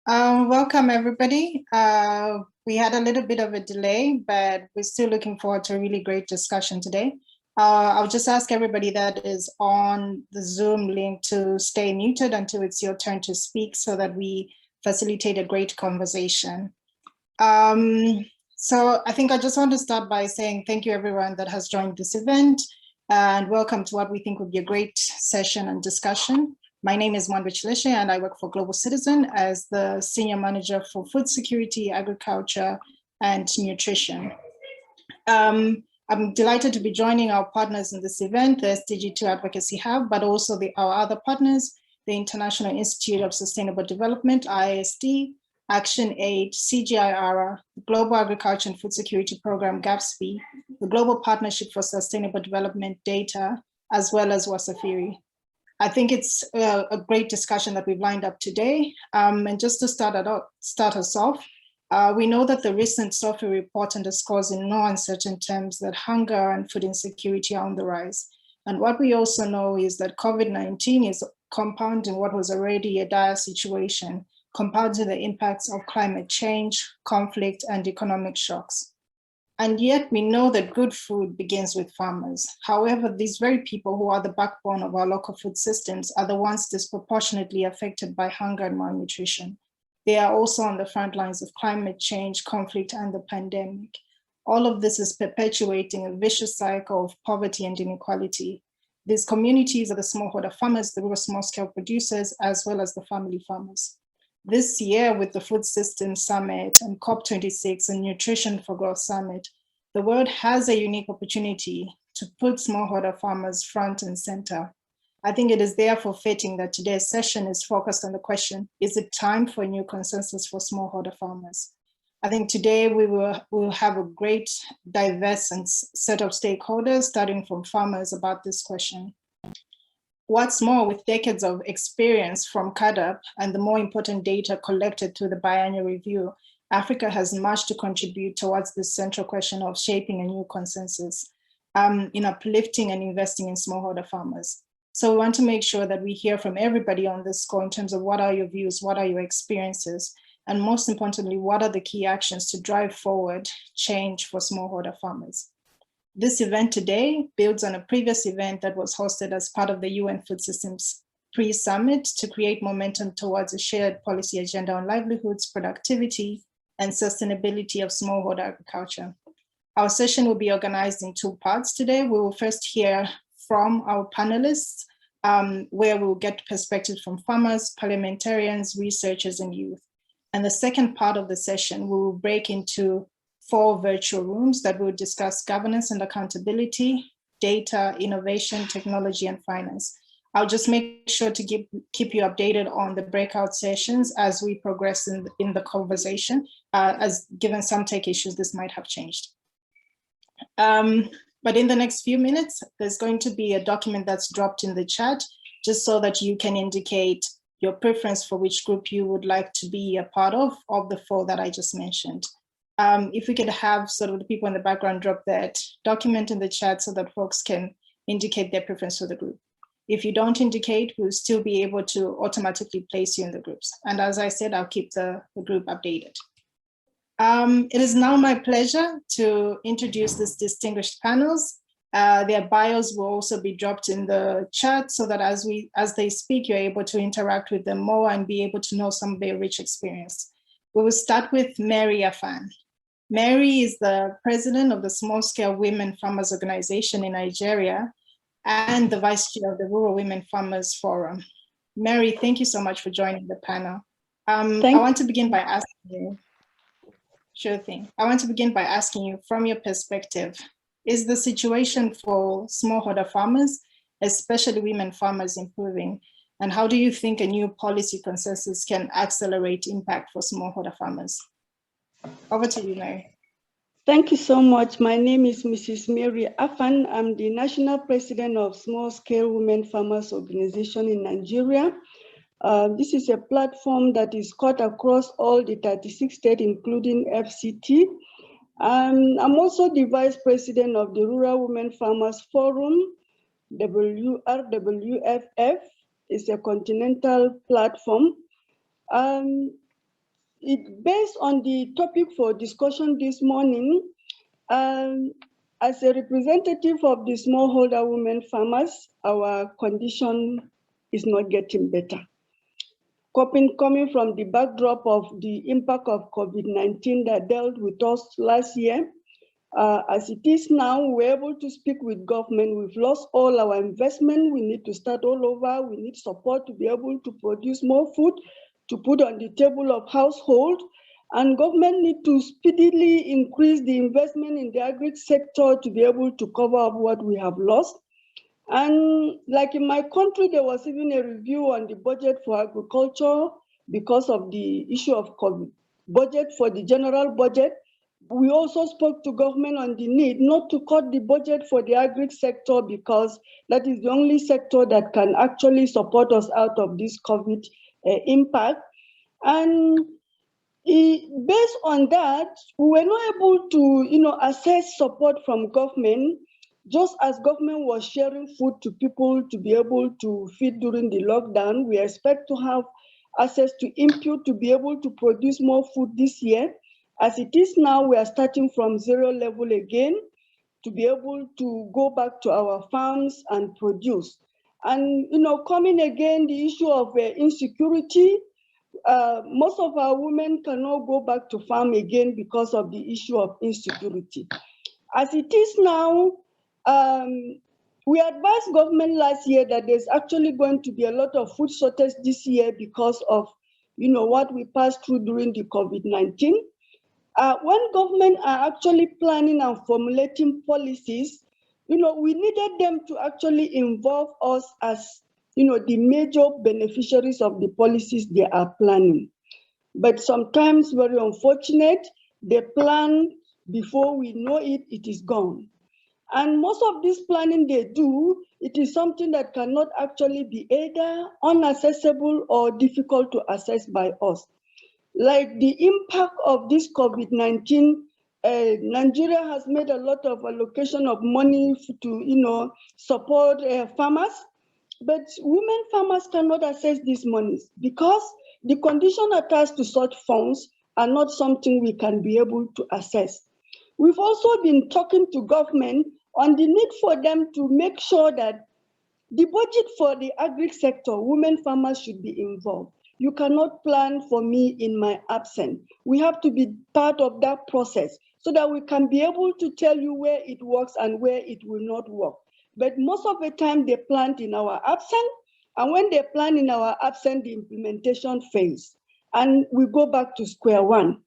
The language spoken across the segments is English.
Welcome, everybody. We had a little bit of a delay, but we're still looking forward to a really great discussion today. I'll just ask everybody that is on the Zoom link to stay muted until it's your turn to speak so that we facilitate a great conversation. So I think I just want to start by saying thank you, everyone that has joined this event, and welcome to what we think would be a great session and discussion. My name is Mwanbich Leshe, and I work for Global Citizen as the Senior Manager for Food Security, Agriculture, and Nutrition. I'm delighted to be joining our partners in this event, the SDG2 Advocacy Hub, but also our other partners, the International Institute of Sustainable Development, IISD, ActionAid, CGIARA, the Global Agriculture and Food Security Program, GAPSP, the Global Partnership for Sustainable Development Data, as well as Wasafiri. I think it's a great discussion that we've lined up today. And just to start us off, we know that the recent SOFI report underscores in no uncertain terms that hunger and food insecurity are on the rise. And what we also know is that COVID-19 is compounding what was already a dire situation, compounding the impacts of climate change, conflict, and economic shocks. And yet we know that good food begins with farmers. However, these very people who are the backbone of our local food systems are the ones disproportionately affected by hunger and malnutrition. They are also on the front lines of climate change, conflict, and the pandemic. All of this is perpetuating a vicious cycle of poverty and inequality. These communities are the smallholder farmers, the rural small-scale producers, as well as the family farmers. This year, with the Food Systems Summit and COP26 and Nutrition for Growth Summit, the world has a unique opportunity to put smallholder farmers front and center. I think it is therefore fitting that today's session is focused on the question, is it time for a new consensus for smallholder farmers? I think today we will have a great diverse set of stakeholders, starting from farmers, about this question. What's more, with decades of experience from CADAP and the more important data collected through the biannual review, Africa has much to contribute towards this central question of shaping a new consensus in uplifting and investing in smallholder farmers. So we want to make sure that we hear from everybody on this call in terms of what are your views, what are your experiences, and most importantly, what are the key actions to drive forward change for smallholder farmers. This event today builds on a previous event that was hosted as part of the UN Food Systems Pre-Summit to create momentum towards a shared policy agenda on livelihoods, productivity, and sustainability of smallholder agriculture. Our session will be organized in two parts today. We will first hear from our panelists, where we will get perspectives from farmers, parliamentarians, researchers, and youth. And the second part of the session, we will break into 4 virtual rooms that will discuss governance and accountability, data, innovation, technology, and finance. I'll just make sure to keep you updated on the breakout sessions as we progress in the conversation, as given some tech issues, this might have changed. But in the next few minutes, there's going to be a document that's dropped in the chat, just so that you can indicate your preference for which group you would like to be a part of the 4 that I just mentioned. If we could have sort of the people in the background drop that document in the chat so that folks can indicate their preference for the group. If you don't indicate, we'll still be able to automatically place you in the groups. And as I said, I'll keep the group updated. It is now my pleasure to introduce these distinguished panels. Their bios will also be dropped in the chat so that as they speak, you're able to interact with them more and be able to know some of their rich experience. We will start with Mary Afan. Mary is the president of the Small Scale Women Farmers Organization in Nigeria and the vice chair of the Rural Women Farmers Forum. Mary, thank you so much for joining the panel. I want to begin by asking you, sure thing. I want to begin by asking you, from your perspective, is the situation for smallholder farmers, especially women farmers, improving? And how do you think a new policy consensus can accelerate impact for smallholder farmers? Over to you, Mary. Thank you so much. My name is Mrs. Mary Afan. I'm the National President of Small Scale Women Farmers Organization in Nigeria. This is a platform that is cut across all the 36 states, including FCT. I'm also the Vice President of the Rural Women Farmers Forum, WRWFF. It's a continental platform. based on the topic for discussion this morning, as a representative of the smallholder women farmers, our condition is not getting better. Coming from the backdrop of the impact of COVID-19 that dealt with us last year, as it is now, we're able to speak with government. We've lost all our investment. We need to start all over. We need support to be able to produce more food to put on the table of household. And government need to speedily increase the investment in the agri sector to be able to cover up what we have lost. And like in my country, there was even a review on the budget for agriculture because of the issue of COVID. Budget for the general budget. We also spoke to government on the need not to cut the budget for the agri sector because that is the only sector that can actually support us out of this COVID impact. And based on that, we were not able to, assess support from government. Just as government was sharing food to people to be able to feed during the lockdown, we expect to have access to input to be able to produce more food this year. As it is now, we are starting from zero level again to be able to go back to our farms and produce. And, coming again, the issue of insecurity, most of our women cannot go back to farm again because of the issue of insecurity. As it is now, we advised government last year that there's actually going to be a lot of food shortage this year because of, what we passed through during the COVID-19. When government are actually planning and formulating policies, we needed them to actually involve us as, the major beneficiaries of the policies they are planning. But sometimes, very unfortunate, they plan before we know it, it is gone. And most of this planning they do, it is something that cannot actually be either inaccessible or difficult to assess by us. Like the impact of this COVID-19, Nigeria has made a lot of allocation of money to, support farmers, but women farmers cannot access these monies because the conditions attached to such funds are not something we can be able to assess. We've also been talking to government on the need for them to make sure that the budget for the agri sector, women farmers should be involved. You cannot plan for me in my absence. We have to be part of that process so that we can be able to tell you where it works and where it will not work. But most of the time they plant in our absence, and when they plan in our absence, the implementation fails, and we go back to square one.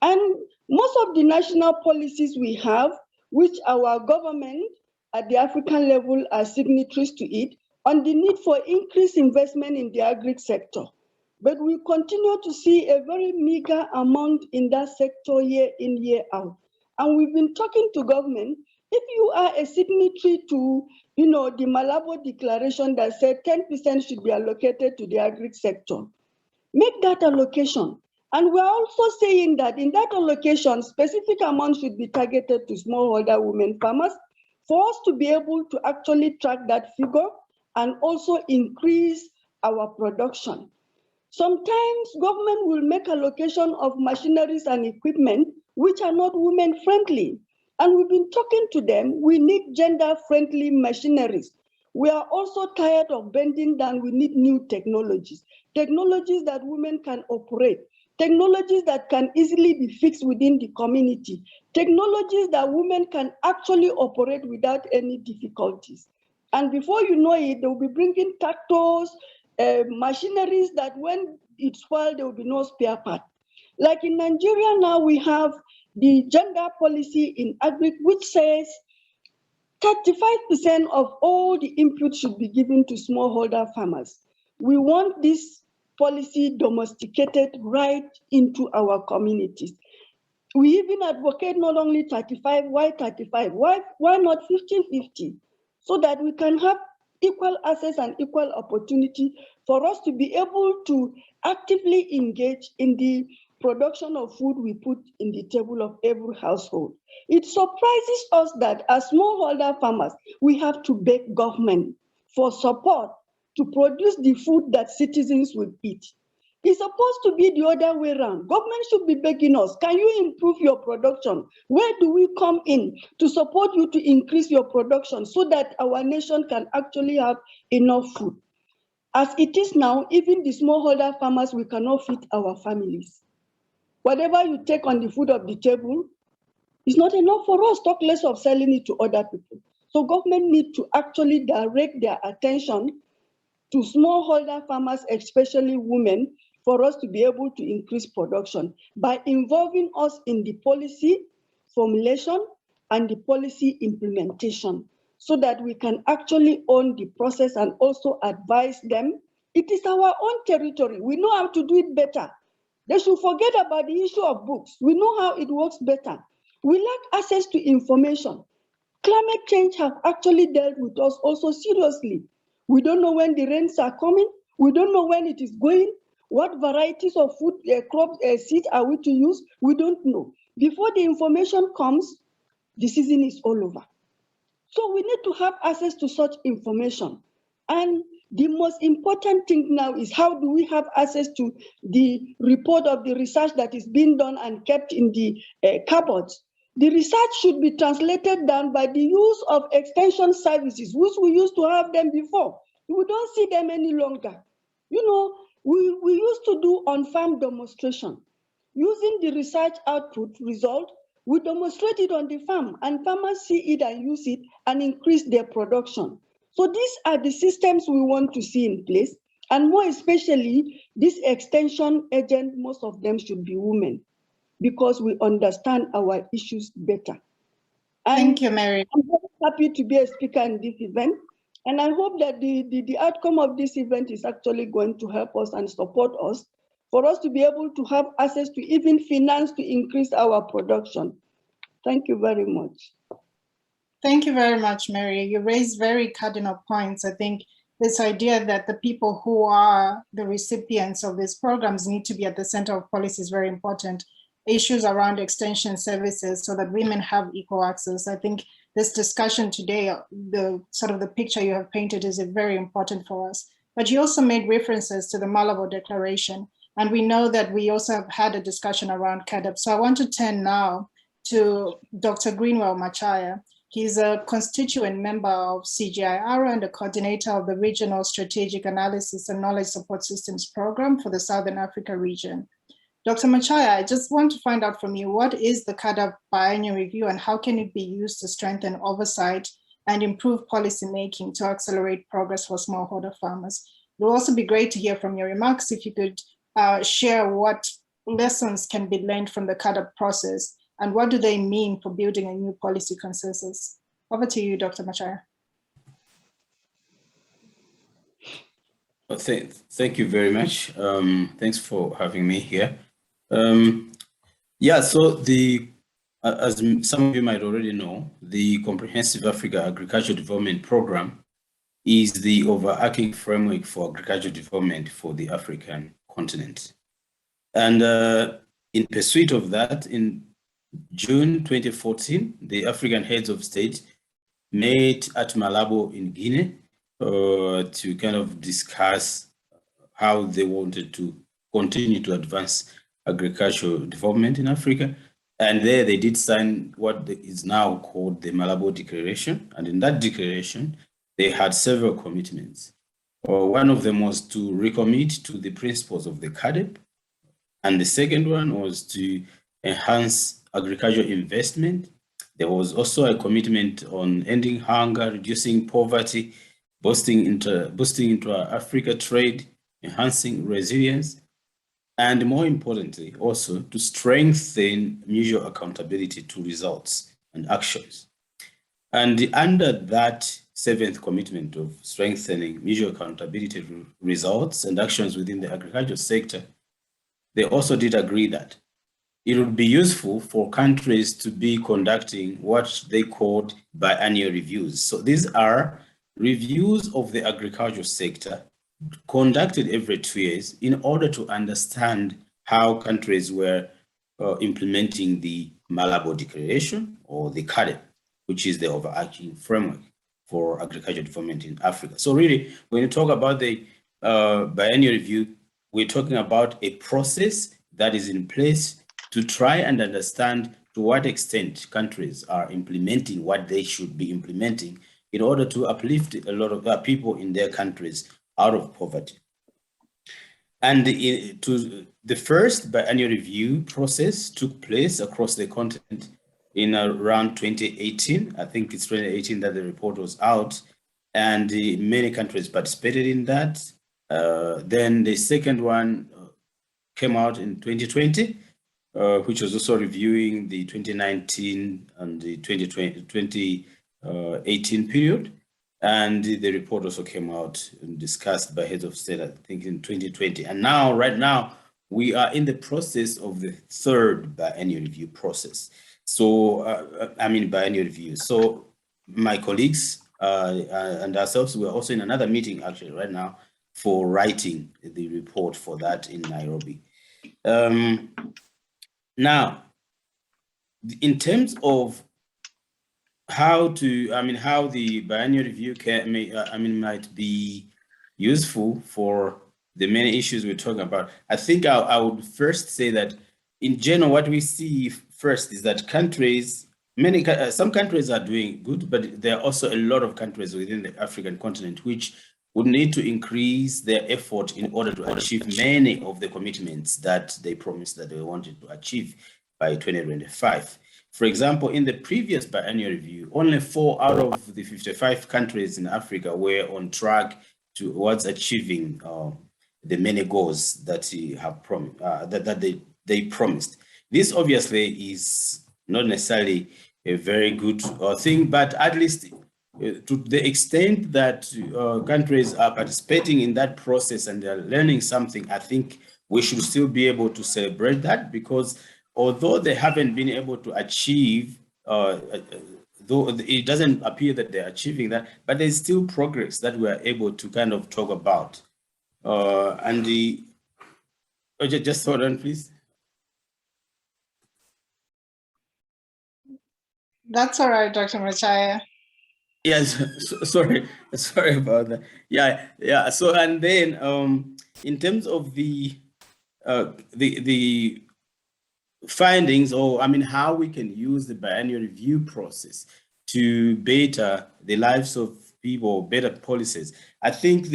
And most of the national policies we have, which our government at the African level are signatories to it, on the need for increased investment in the agri sector. But we continue to see a very meager amount in that sector year in, year out. And we've been talking to government. If you are a signatory to, the Malabar Declaration that said 10% should be allocated to the agri sector, make that allocation. And we're also saying that in that allocation, specific amounts should be targeted to smallholder women farmers for us to be able to actually track that figure and also increase our production. Sometimes government will make allocation of machineries and equipment which are not women friendly. And we've been talking to them, we need gender friendly machineries. We are also tired of bending down, we need new technologies. Technologies that women can operate. Technologies that can easily be fixed within the community. Technologies that women can actually operate without any difficulties. And before you know it, they will be bringing tractors, machineries that when it spoils, there will be no spare part. Like in Nigeria now, we have the gender policy in agri, which says 35% of all the input should be given to smallholder farmers. We want this policy domesticated right into our communities. We even advocate not only 35, why 35? Why not 50-50? So that we can have equal access and equal opportunity for us to be able to actively engage in the production of food we put in the table of every household. It surprises us that as smallholder farmers, we have to beg government for support to produce the food that citizens will eat. It's supposed to be the other way around. Government should be begging us, can you improve your production? Where do we come in to support you to increase your production so that our nation can actually have enough food? As it is now, even the smallholder farmers, we cannot feed our families. Whatever you take on the food of the table is not enough for us, talk less of selling it to other people. So government need to actually direct their attention to smallholder farmers, especially women, for us to be able to increase production by involving us in the policy formulation and the policy implementation so that we can actually own the process and also advise them. It is our own territory. We know how to do it better. They should forget about the issue of books. We know how it works better. We lack access to information. Climate change has actually dealt with us also seriously. We don't know when the rains are coming. We don't know when it is going. What varieties of food, crops, seeds are we to use? We don't know. Before the information comes, the season is all over. So we need to have access to such information. And the most important thing now is how do we have access to the report of the research that is being done and kept in the cupboards. The research should be translated down by the use of extension services, which we used to have them before. We don't see them any longer. You know, we used to do on-farm demonstration. Using the research output result, we demonstrate it on the farm and farmers see it and use it and increase their production. So these are the systems we want to see in place. And more especially, this extension agent, most of them should be women because we understand our issues better. And thank you, Mary. I'm very happy to be a speaker in this event. And I hope that the outcome of this event is actually going to help us and support us for us to be able to have access to even finance to increase our production. Thank you very much. Thank you very much, Mary. You raised very cardinal points. I think this idea that the people who are the recipients of these programs need to be at the center of policy is very important. Issues around extension services so that women have equal access. I think this discussion today, the sort of the picture you have painted is very important for us. But you also made references to the Malabar Declaration. And we know that we also have had a discussion around CAADP. So I want to turn now to Dr. Greenwell Machaya. He's a constituent member of CGIARO and a coordinator of the Regional Strategic Analysis and Knowledge Support Systems Program for the Southern Africa region. Dr. Machaya, I just want to find out from you, what is the CAADP Biennial Review and how can it be used to strengthen oversight and improve policymaking to accelerate progress for smallholder farmers? It will also be great to hear from your remarks if you could share what lessons can be learned from the CAADP process and what do they mean for building a new policy consensus? Over to you, Dr. Machaya. Well, thank you very much. Thanks for having me here. Yeah, so as some of you might already know, the Comprehensive Africa Agricultural Development Program is the overarching framework for agricultural development for the African continent. And in pursuit of that, in June 2014, the African heads of state met at Malabo in Guinea to kind of discuss how they wanted to continue to advance agricultural development in Africa. And there they did sign what is now called the Malabar Declaration. And in that declaration, they had several commitments. One of them was to recommit to the principles of the CAADP. And the second one was to enhance agricultural investment. There was also a commitment on ending hunger, reducing poverty, boosting intra-Africa trade, enhancing resilience, and more importantly, also to strengthen mutual accountability to results and actions. And under that seventh commitment of strengthening mutual accountability to results and actions within the agricultural sector, they also did agree that it would be useful for countries to be conducting what they called biannual reviews. So these are reviews of the agricultural sector conducted every 2 years in order to understand how countries were implementing the Malabar Declaration or the CAADP, which is the overarching framework for agricultural development in Africa. So really, when you talk about the biannual review, we're talking about a process that is in place to try and understand to what extent countries are implementing what they should be implementing in order to uplift a lot of people in their countries out of poverty. And the first biannual review process took place across the continent in around 2018. I think it's 2018 that the report was out, and many countries participated in that. Then the second one came out in 2020, which was also reviewing the 2019 and the 2018 period. And the report also came out and discussed by heads of state, I think, in 2020. And now, right now, we are in the process of the third biannual review process. So, biannual review. So my colleagues and ourselves, we're also in another meeting actually right now for writing the report for that in Nairobi. Now, in terms of how the biannual review might be useful for the many issues we're talking about, I think I would first say that in general, what we see first is that some countries are doing good, but there are also a lot of countries within the African continent which would need to increase their effort in order to achieve many of the commitments that they promised that they wanted to achieve by 2025. For example, in the previous biannual review, only 4 out of the 55 countries in Africa were on track towards achieving the many goals that they promised. This obviously is not necessarily a very good thing, but at least to the extent that countries are participating in that process and they're learning something, I think we should still be able to celebrate that, because although they haven't been able to achieve, though it doesn't appear that they're achieving that, but there's still progress that we're able to kind of talk about. Just hold on, please. That's all right, Dr. Machaya. Yes, sorry about that. Yeah. So, and then in terms of the findings, or how we can use the biannual review process to better the lives of people, better policies. I think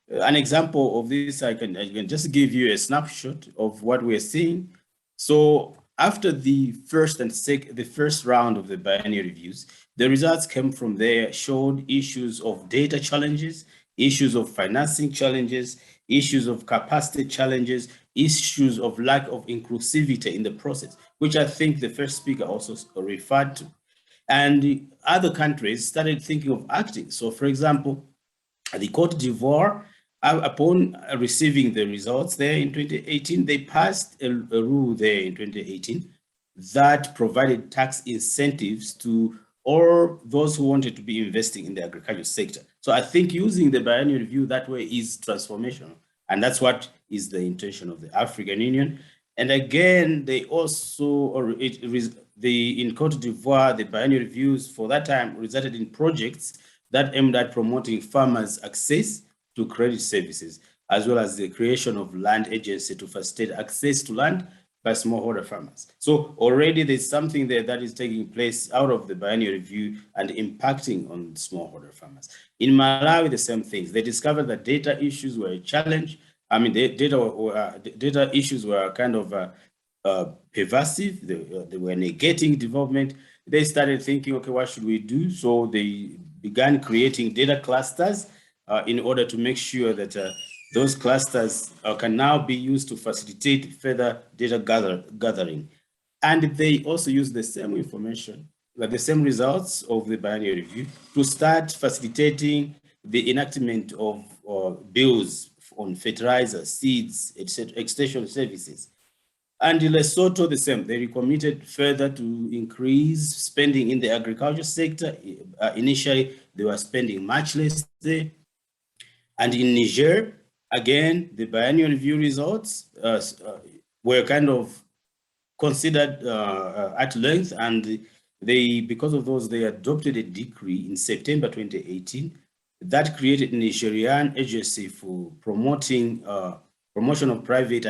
an example of this, I can just give you a snapshot of what we're seeing. So after the first round of the biannual reviews, the results came from there, showed issues of data challenges, issues of financing challenges, issues of capacity challenges, issues of lack of inclusivity in the process, which I think the first speaker also referred to. And other countries started thinking of acting. So for example, the Côte d'Ivoire, upon receiving the results there in 2018, they passed a rule there in 2018 that provided tax incentives to all those who wanted to be investing in the agricultural sector. So I think using the biannual review that way is transformational. And that's what is the intention of the African Union. And again, they also, in Côte d'Ivoire, the biannual reviews for that time resulted in projects that aimed at promoting farmers' access to credit services, as well as the creation of land agency to facilitate access to land by smallholder farmers. So already there's something there that is taking place out of the biannual review and impacting on smallholder farmers. In Malawi, the same things. They discovered that data issues were a challenge. Data issues were kind of pervasive. They were negating development. They started thinking, okay, what should we do? So they began creating data clusters in order to make sure that those clusters can now be used to facilitate further data gathering. And they also use the same information, like the same results of the biannual review, to start facilitating the enactment of bills on fertilizer, seeds, etc., extension services. And in Lesotho, the same. They recommitted further to increase spending in the agriculture sector. Initially, they were spending much less there. And in Niger, again, the biannual review results were kind of considered at length, and because of those, they adopted a decree in September 2018 that created a Nigerian agency for promoting promotion of private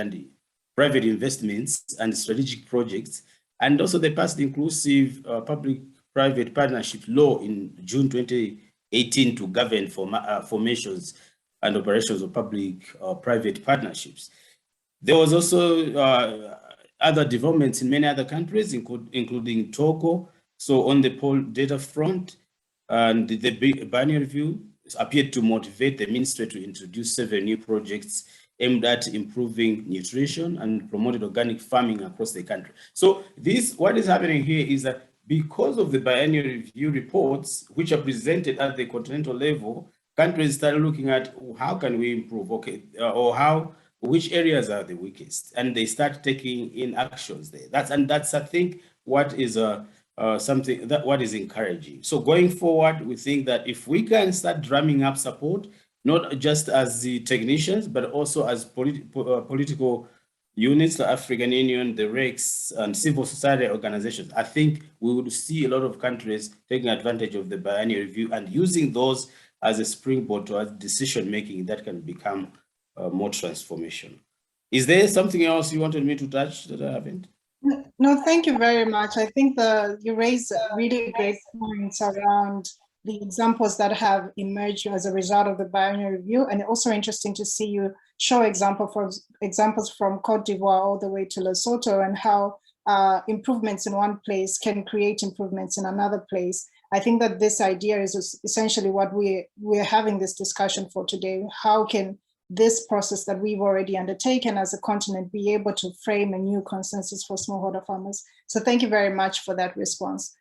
investments and strategic projects, and also the passed inclusive public-private partnership law in June 2018 to govern formations and operations of public-private partnerships. There was also other developments in many other countries, including Togo. So on the poll data front, and the biennial review appeared to motivate the ministry to introduce 7 new projects aimed at improving nutrition and promoted organic farming across the country. So what is happening here is that because of the biennial review reports, which are presented at the continental level, countries started looking at how can we improve, which areas are the weakest, and they start taking in actions there. That's I think what is what is encouraging. So going forward, we think that if we can start drumming up support, not just as the technicians, but also as political units, the African Union, the RECs, and civil society organizations, I think we would see a lot of countries taking advantage of the biennial review and using those as a springboard to decision-making that can become more transformation. Is there something else you wanted me to touch that I haven't? No, thank you very much. I think you raised really great points around the examples that have emerged as a result of the biennial review, and also interesting to see you show examples from Cote d'Ivoire all the way to Lesotho, and how improvements in one place can create improvements in another place. I think that this idea is essentially what we're having this discussion for today. How can this process that we've already undertaken as a continent be able to frame a new consensus for smallholder farmers? So thank you very much for that response.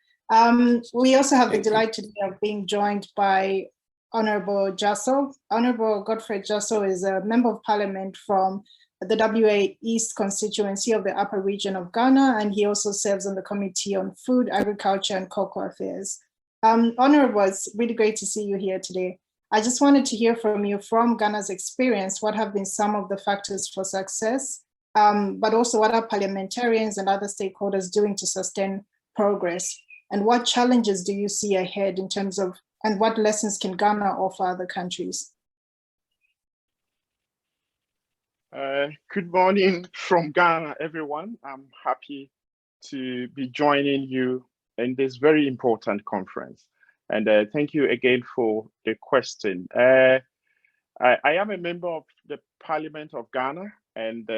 We also have the delight today of being joined by Honorable Jasso. Honorable Godfrey Jasso is a member of parliament from the WA East constituency of the upper region of Ghana, and he also serves on the Committee on Food, Agriculture and Cocoa Affairs. Honorable, it's really great to see you here today. I just wanted to hear from you, from Ghana's experience, what have been some of the factors for success, but also what are parliamentarians and other stakeholders doing to sustain progress? And what challenges do you see ahead in terms of, and what lessons can Ghana offer other countries? Good morning from Ghana, everyone. I'm happy to be joining you in this very important conference. And thank you again for the question. I am a member of the Parliament of Ghana, and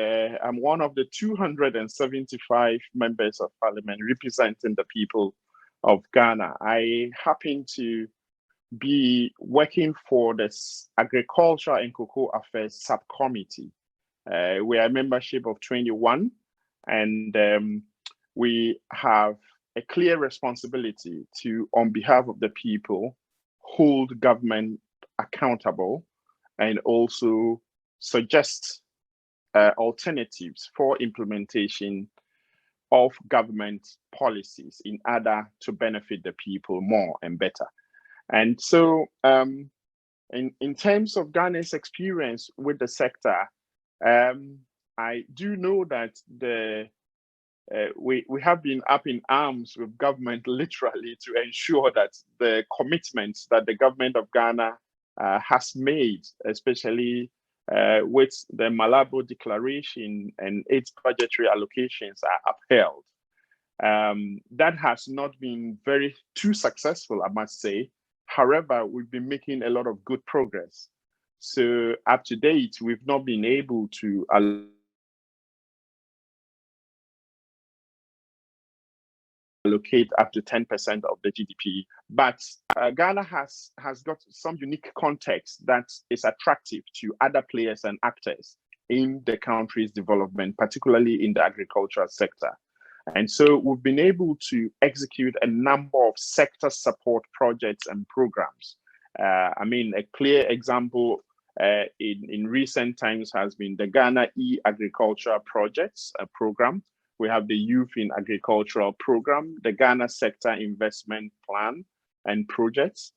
I'm one of the 275 members of Parliament representing the people of Ghana. I happen to be working for this Agriculture and Cocoa Affairs Subcommittee. We are a membership of 21, and we have a clear responsibility to, on behalf of the people, hold government accountable and also suggest alternatives for implementation of government policies in order to benefit the people more and better. And so in terms of Ghana's experience with the sector, I do know that we have been up in arms with government literally to ensure that the commitments that the government of Ghana has made, especially with the Malabar Declaration and its budgetary allocations, are upheld. That has not been too successful, I must say. However, we've been making a lot of good progress. So up to date, we've not been able to allocate up to 10% of the GDP. But Ghana has got some unique context that is attractive to other players and actors in the country's development, particularly in the agricultural sector. And so we've been able to execute a number of sector support projects and programs. I mean, a clear example in recent times has been the Ghana e-Agriculture Projects program. We have the Youth in Agricultural Program, the Ghana Sector Investment Plan and Projects.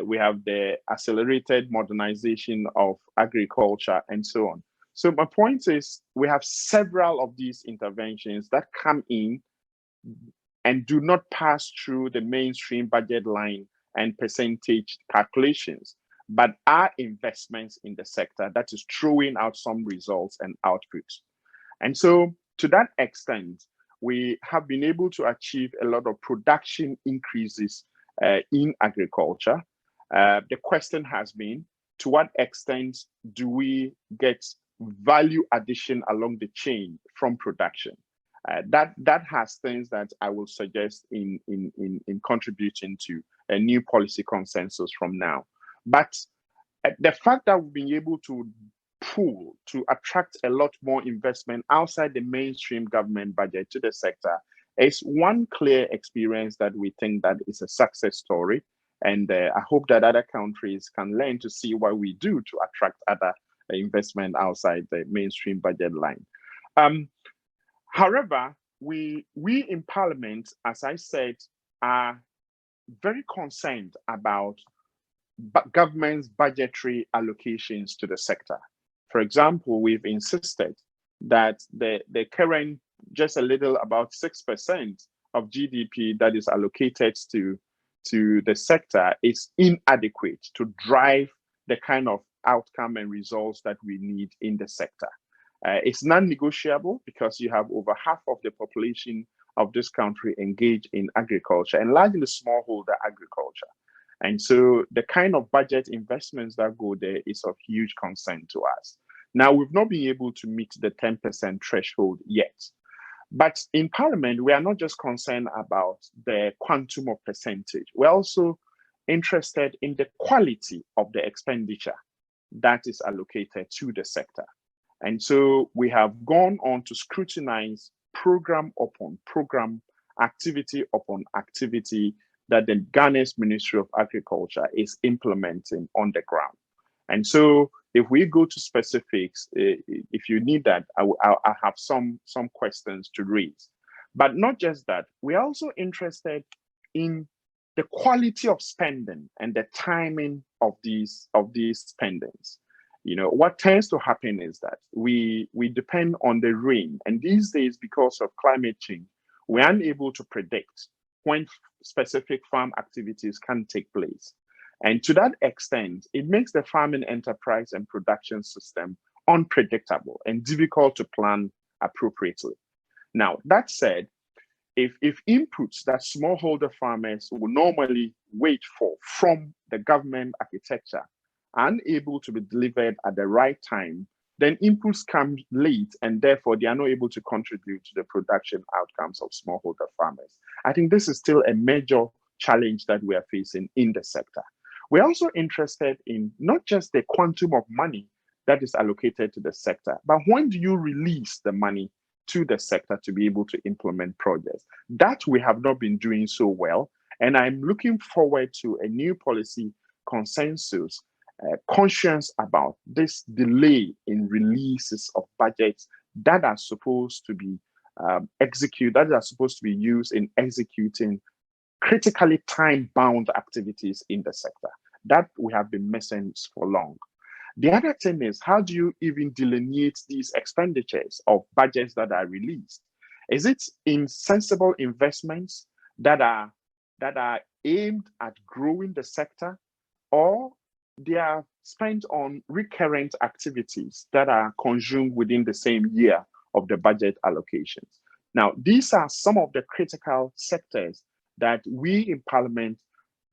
We have the Accelerated Modernization of Agriculture and so on. So my point is, we have several of these interventions that come in and do not pass through the mainstream budget line and percentage calculations, but are investments in the sector that is throwing out some results and outputs. And so to that extent, we have been able to achieve a lot of production increases in agriculture. The question has been, to what extent do we get value addition along the chain from production? That has things that I will suggest in contributing to a new policy consensus from now. But the fact that we've been able to pool to attract a lot more investment outside the mainstream government budget to the sector is one clear experience that we think that is a success story. And I hope that other countries can learn to see what we do to attract other investment outside the mainstream budget line. However, we in Parliament, as I said, are very concerned about government's budgetary allocations to the sector. For example, we've insisted that the current just a little about 6% of GDP that is allocated to the sector is inadequate to drive the kind of outcome and results that we need in the sector. It's non-negotiable because you have over half of the population of this country engaged in agriculture, and largely smallholder agriculture. And so the kind of budget investments that go there is of huge concern to us. Now, we've not been able to meet the 10% threshold yet. But in Parliament, we are not just concerned about the quantum of percentage. We're also interested in the quality of the expenditure that is allocated to the sector. And so we have gone on to scrutinize program upon program, activity upon activity that the Ghana's Ministry of Agriculture is implementing on the ground. And so if we go to specifics, if you need that, I have some questions to raise. But not just that, we're also interested in the quality of spending and the timing of these spendings. You know, what tends to happen is that we depend on the rain. And these days, because of climate change, we're unable to predict when specific farm activities can take place. And to that extent, it makes the farming enterprise and production system unpredictable and difficult to plan appropriately. Now, that said, if inputs that smallholder farmers will normally wait for from the government architecture are unable to be delivered at the right time, then inputs come late and therefore they are not able to contribute to the production outcomes of smallholder farmers. I think this is still a major challenge that we are facing in the sector. We're also interested in not just the quantum of money that is allocated to the sector, but when do you release the money to the sector to be able to implement projects? That we have not been doing so well. And I'm looking forward to a new policy consensus conscious about this delay in releases of budgets that are supposed to be executed, that are supposed to be used in executing critically time-bound activities in the sector. That we have been missing for long. The other thing is, how do you even delineate these expenditures of budgets that are released? Is it in sensible investments that are aimed at growing the sector, or they are spent on recurrent activities that are consumed within the same year of the budget allocations? Now, these are some of the critical sectors that we in Parliament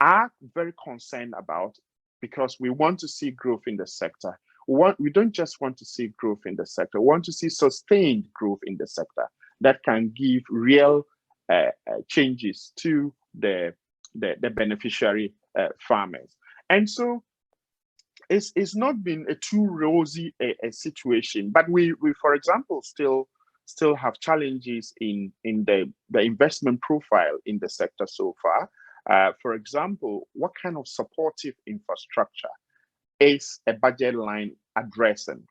are very concerned about, because we want to see growth in the sector. We don't just want to see growth in the sector, we want to see sustained growth in the sector that can give real changes to the beneficiary farmers. And so it's not been a too rosy a situation, but we for example still have challenges in the investment profile in the sector so far. For example, what kind of supportive infrastructure is a budget line addressing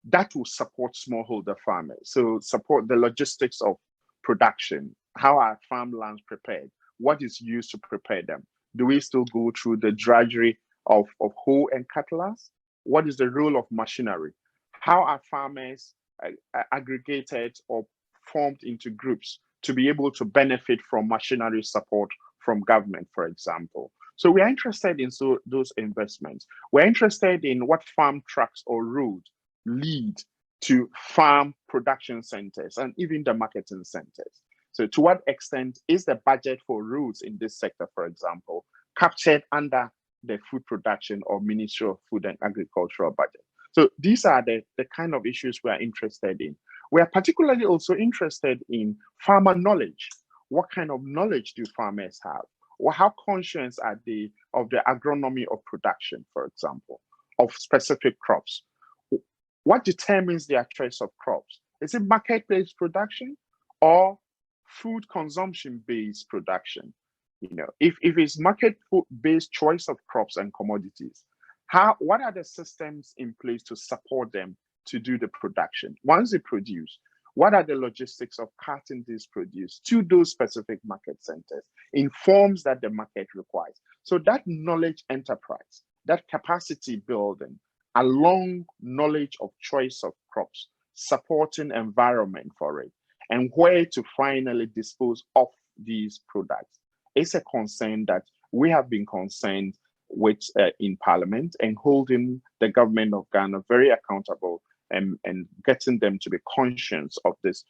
that will support smallholder farmers? So support the logistics of production. How are farmlands prepared? What is used to prepare them? Do we still go through the drudgery of hoe and cutlass? What is the role of machinery? How are farmers aggregated or formed into groups to be able to benefit from machinery support from government, for example? So we are interested in those investments. We're interested in what farm tracks or roads lead to farm production centers and even the marketing centers. So to what extent is the budget for roads in this sector, for example, captured under the food production or Ministry of Food and Agricultural budget? So these are the kind of issues we are interested in. We are particularly also interested in farmer knowledge. What kind of knowledge do farmers have? Or how conscious are they of the agronomy of production, for example, of specific crops? What determines their choice of crops? Is it market-based production or food consumption-based production? You know, if it's market-based choice of crops and commodities, what are the systems in place to support them to do the production? Once they produce, what are the logistics of carting this produce to those specific market centers in forms that the market requires? So that knowledge enterprise, that capacity building, along knowledge of choice of crops, supporting environment for it, and where to finally dispose of these products, is a concern that we have been concerned with in Parliament, and holding the government of Ghana very accountable and getting them to be conscious of this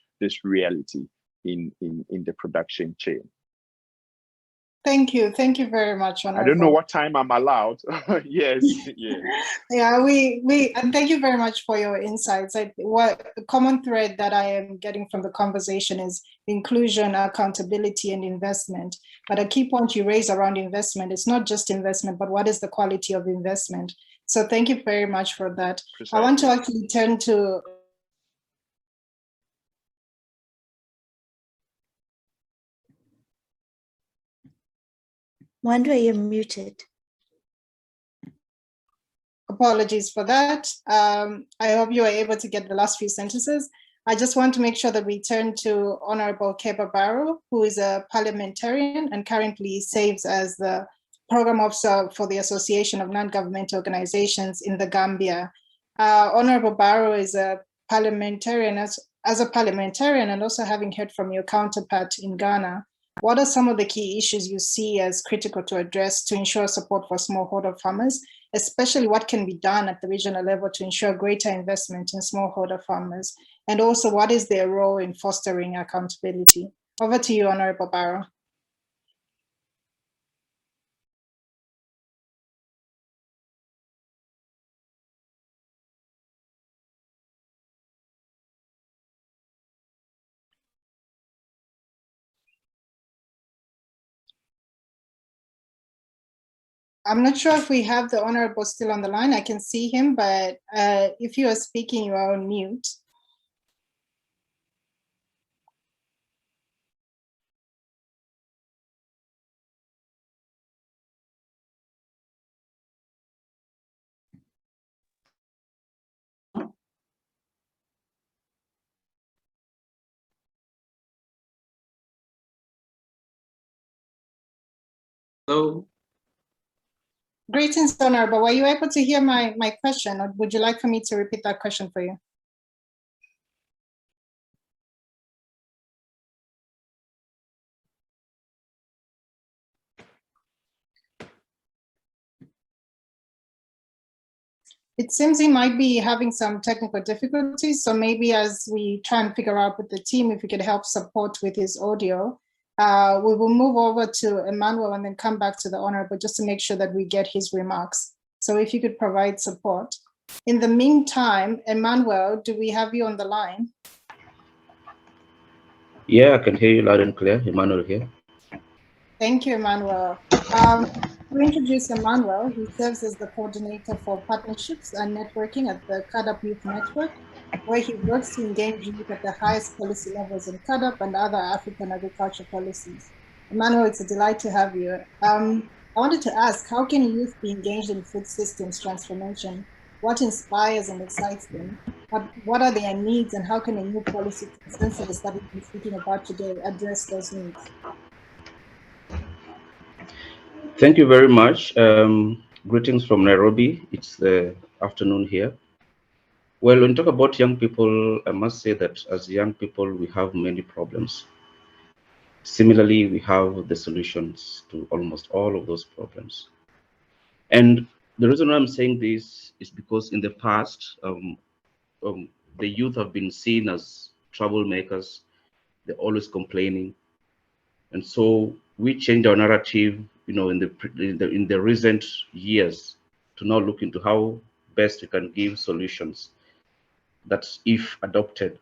reality in the production chain. Thank you very much, Honorable. I don't know what time I'm allowed. Yes. Yeah, and thank you very much for your insights. What the common thread that I am getting from the conversation is inclusion, accountability, and investment. But a key point you raise around investment, it's not just investment, but what is the quality of investment? So thank you very much for that. Precisely. I want to actually turn to Wanda, you're muted. Apologies for that. I hope you were able to get the last few sentences. I just want to make sure that we turn to Honorable Keba Barrow, who is a parliamentarian and currently serves as the program officer for the Association of Non-Governmental Organizations in the Gambia. Honorable Barrow is a parliamentarian, as a parliamentarian, and also having heard from your counterpart in Ghana, what are some of the key issues you see as critical to address to ensure support for smallholder farmers, especially what can be done at the regional level to ensure greater investment in smallholder farmers? And also, what is their role in fostering accountability? Over to you, Honorable Barrow. I'm not sure if we have the Honorable still on the line. I can see him, but if you are speaking, you are on mute. Hello. Greetings, Honorable. Were you able to hear my question, or would you like for me to repeat that question for you? It seems he might be having some technical difficulties, so maybe as we try and figure out with the team, if we could help support with his audio, we will move over to Emmanuel and then come back to the Honorable just to make sure that we get his remarks. So if you could provide support. In the meantime, Emmanuel, do we have you on the line? Yeah, I can hear you loud and clear. Emmanuel here. Thank you, Emmanuel. To introduce Emmanuel, he serves as the coordinator for partnerships and networking at the CADAP Youth Network, where he works to engage youth at the highest policy levels in CADAP and other African agriculture policies. Emmanuel, it's a delight to have you. I wanted to ask, how can youth be engaged in food systems transformation? What inspires and excites them? What are their needs, and how can a new policy consensus that we've been speaking about today address those needs? Thank you very much. Greetings from Nairobi. It's the afternoon here. Well, when you talk about young people, I must say that as young people, we have many problems. Similarly, we have the solutions to almost all of those problems. And the reason why I'm saying this is because in the past, the youth have been seen as troublemakers. They're always complaining. And so we changed our narrative, in the recent years to now look into how best we can give solutions that, if adopted,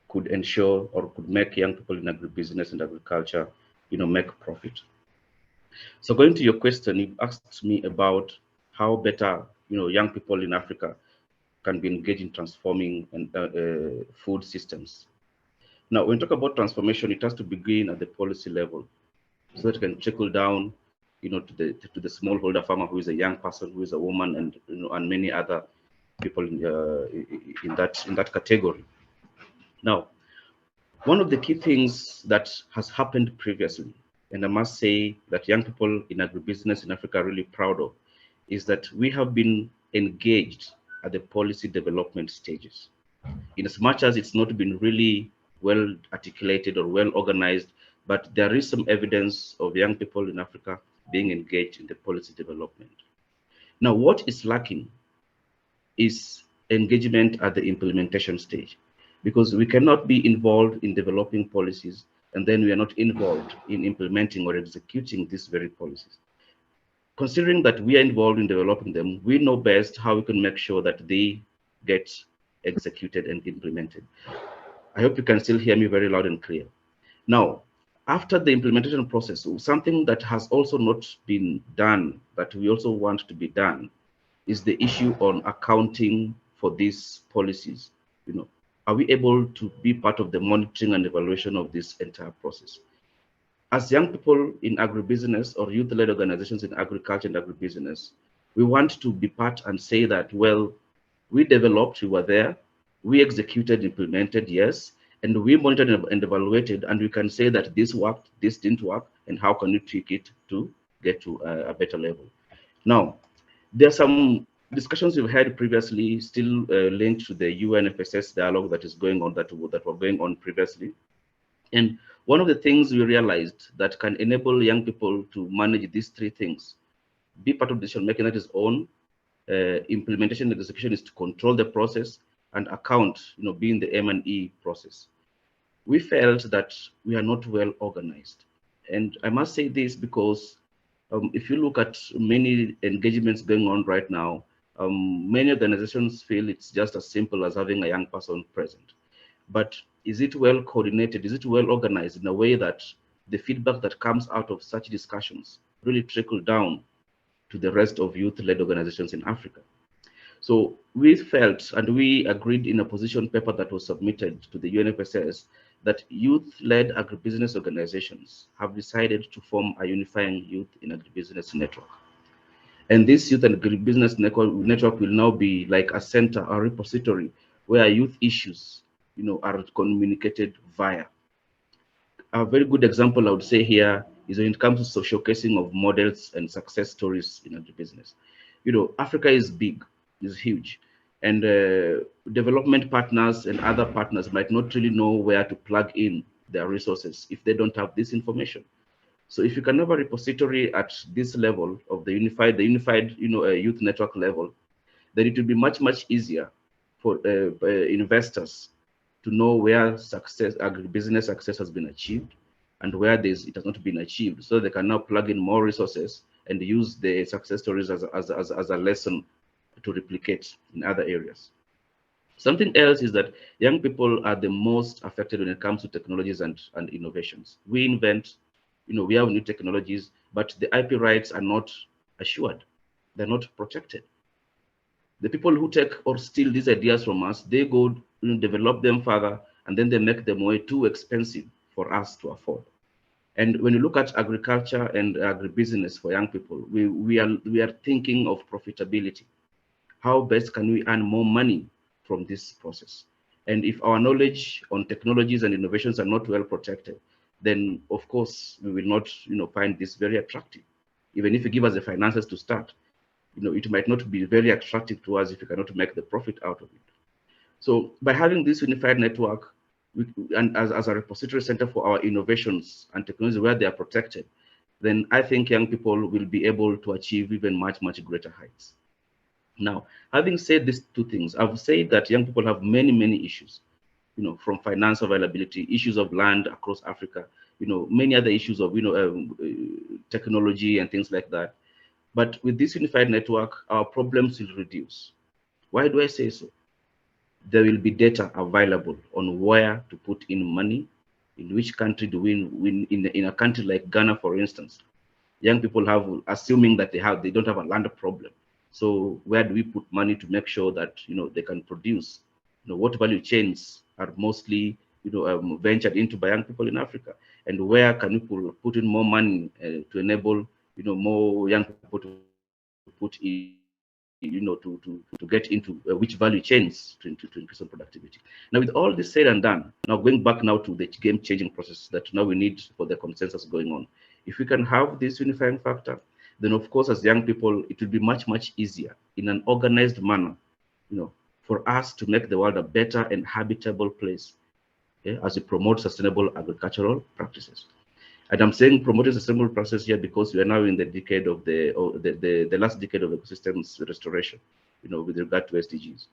could ensure or could make young people in agribusiness and agriculture, make profit. So going to your question, you asked me about how better, young people in Africa can be engaged in transforming food systems. Now, when we talk about transformation, it has to begin at the policy level, so that it can trickle down, to the smallholder farmer who is a young person, who is a woman, and and many other people in that category. Now, one of the key things that has happened previously, and I must say that young people in agribusiness in Africa are really proud of, is that we have been engaged at the policy development stages. In as much as it's not been really well articulated or well organized, but there is some evidence of young people in Africa being engaged in the policy development. Now, what is lacking is engagement at the implementation stage, because we cannot be involved in developing policies and then we are not involved in implementing or executing these very policies. Considering that we are involved in developing them, we know best how we can make sure that they get executed and implemented. I hope you can still hear me very loud and clear. Now, after the implementation process, something that has also not been done, that we also want to be done, is the issue on accounting for these policies. Are we able to be part of the monitoring and evaluation of this entire process? As young people in agribusiness or youth-led organizations in agriculture and agribusiness, we want to be part and say that, well, we developed, we were there, we executed, implemented, yes, and we monitored and evaluated, and we can say that this worked, this didn't work, and how can we tweak it to get to a better level. Now, there are some discussions we've had previously, still linked to the UNFSS dialogue that is going on, that were going on previously. And one of the things we realized that can enable young people to manage these three things, be part of decision making, that is on implementation and execution, is to control the process, and account, being the M&E process. We felt that we are not well organized. And I must say this because if you look at many engagements going on right now, many organizations feel it's just as simple as having a young person present. But is it well coordinated? Is it well organized in a way that the feedback that comes out of such discussions really trickle down to the rest of youth-led organizations in Africa? So we felt, and we agreed in a position paper that was submitted to the UNFSS, that youth-led agribusiness organizations have decided to form a unifying youth in agribusiness network. And this youth and agribusiness network will now be like a center, a repository, where youth issues, are communicated via. A very good example I would say here is when it comes to showcasing of models and success stories in agribusiness. Africa is big, is huge, and development partners and other partners might not really know where to plug in their resources if they don't have this information. So if you can have a repository at this level of the unified youth network level, then it will be much easier for investors to know where agribusiness success has been achieved and where it has not been achieved, so they can now plug in more resources and use the success stories as a lesson to replicate in other areas. Something else is that young people are the most affected when it comes to technologies and innovations. We invent, we have new technologies, but the IP rights are not assured. They're not protected. The people who take or steal these ideas from us, they go develop them further, and then they make them way too expensive for us to afford. And when you look at agriculture and agribusiness for young people, we are thinking of profitability. How best can we earn more money from this process? And if our knowledge on technologies and innovations are not well protected, then of course we will not find this very attractive. Even if you give us the finances to start, it might not be very attractive to us if you cannot make the profit out of it. So by having this unified network, and as a repository center for our innovations and technology where they are protected, then I think young people will be able to achieve even much, much greater heights. Now, having said these two things, I've said that young people have many, many issues, from financial availability, issues of land across Africa, many other issues of, technology and things like that. But with this unified network, our problems will reduce. Why do I say so? There will be data available on where to put in money, in which country do we win, in a country like Ghana, for instance. Young people assuming that they don't have a land problem. So where do we put money to make sure that they can produce? What value chains are mostly ventured into by young people in Africa, and where can we put in more money to enable more young people to put in, to get into which value chains to increase on productivity. Now, with all this said and done, now going back now to the game-changing process that now we need for the consensus going on. If we can have this unifying factor, then of course, as young people, it will be much, much easier in an organized manner, for us to make the world a better and habitable place, as we promote sustainable agricultural practices. And I'm saying promoting sustainable practices here because we are now in the decade of the last decade of ecosystems restoration, with regard to SDGs.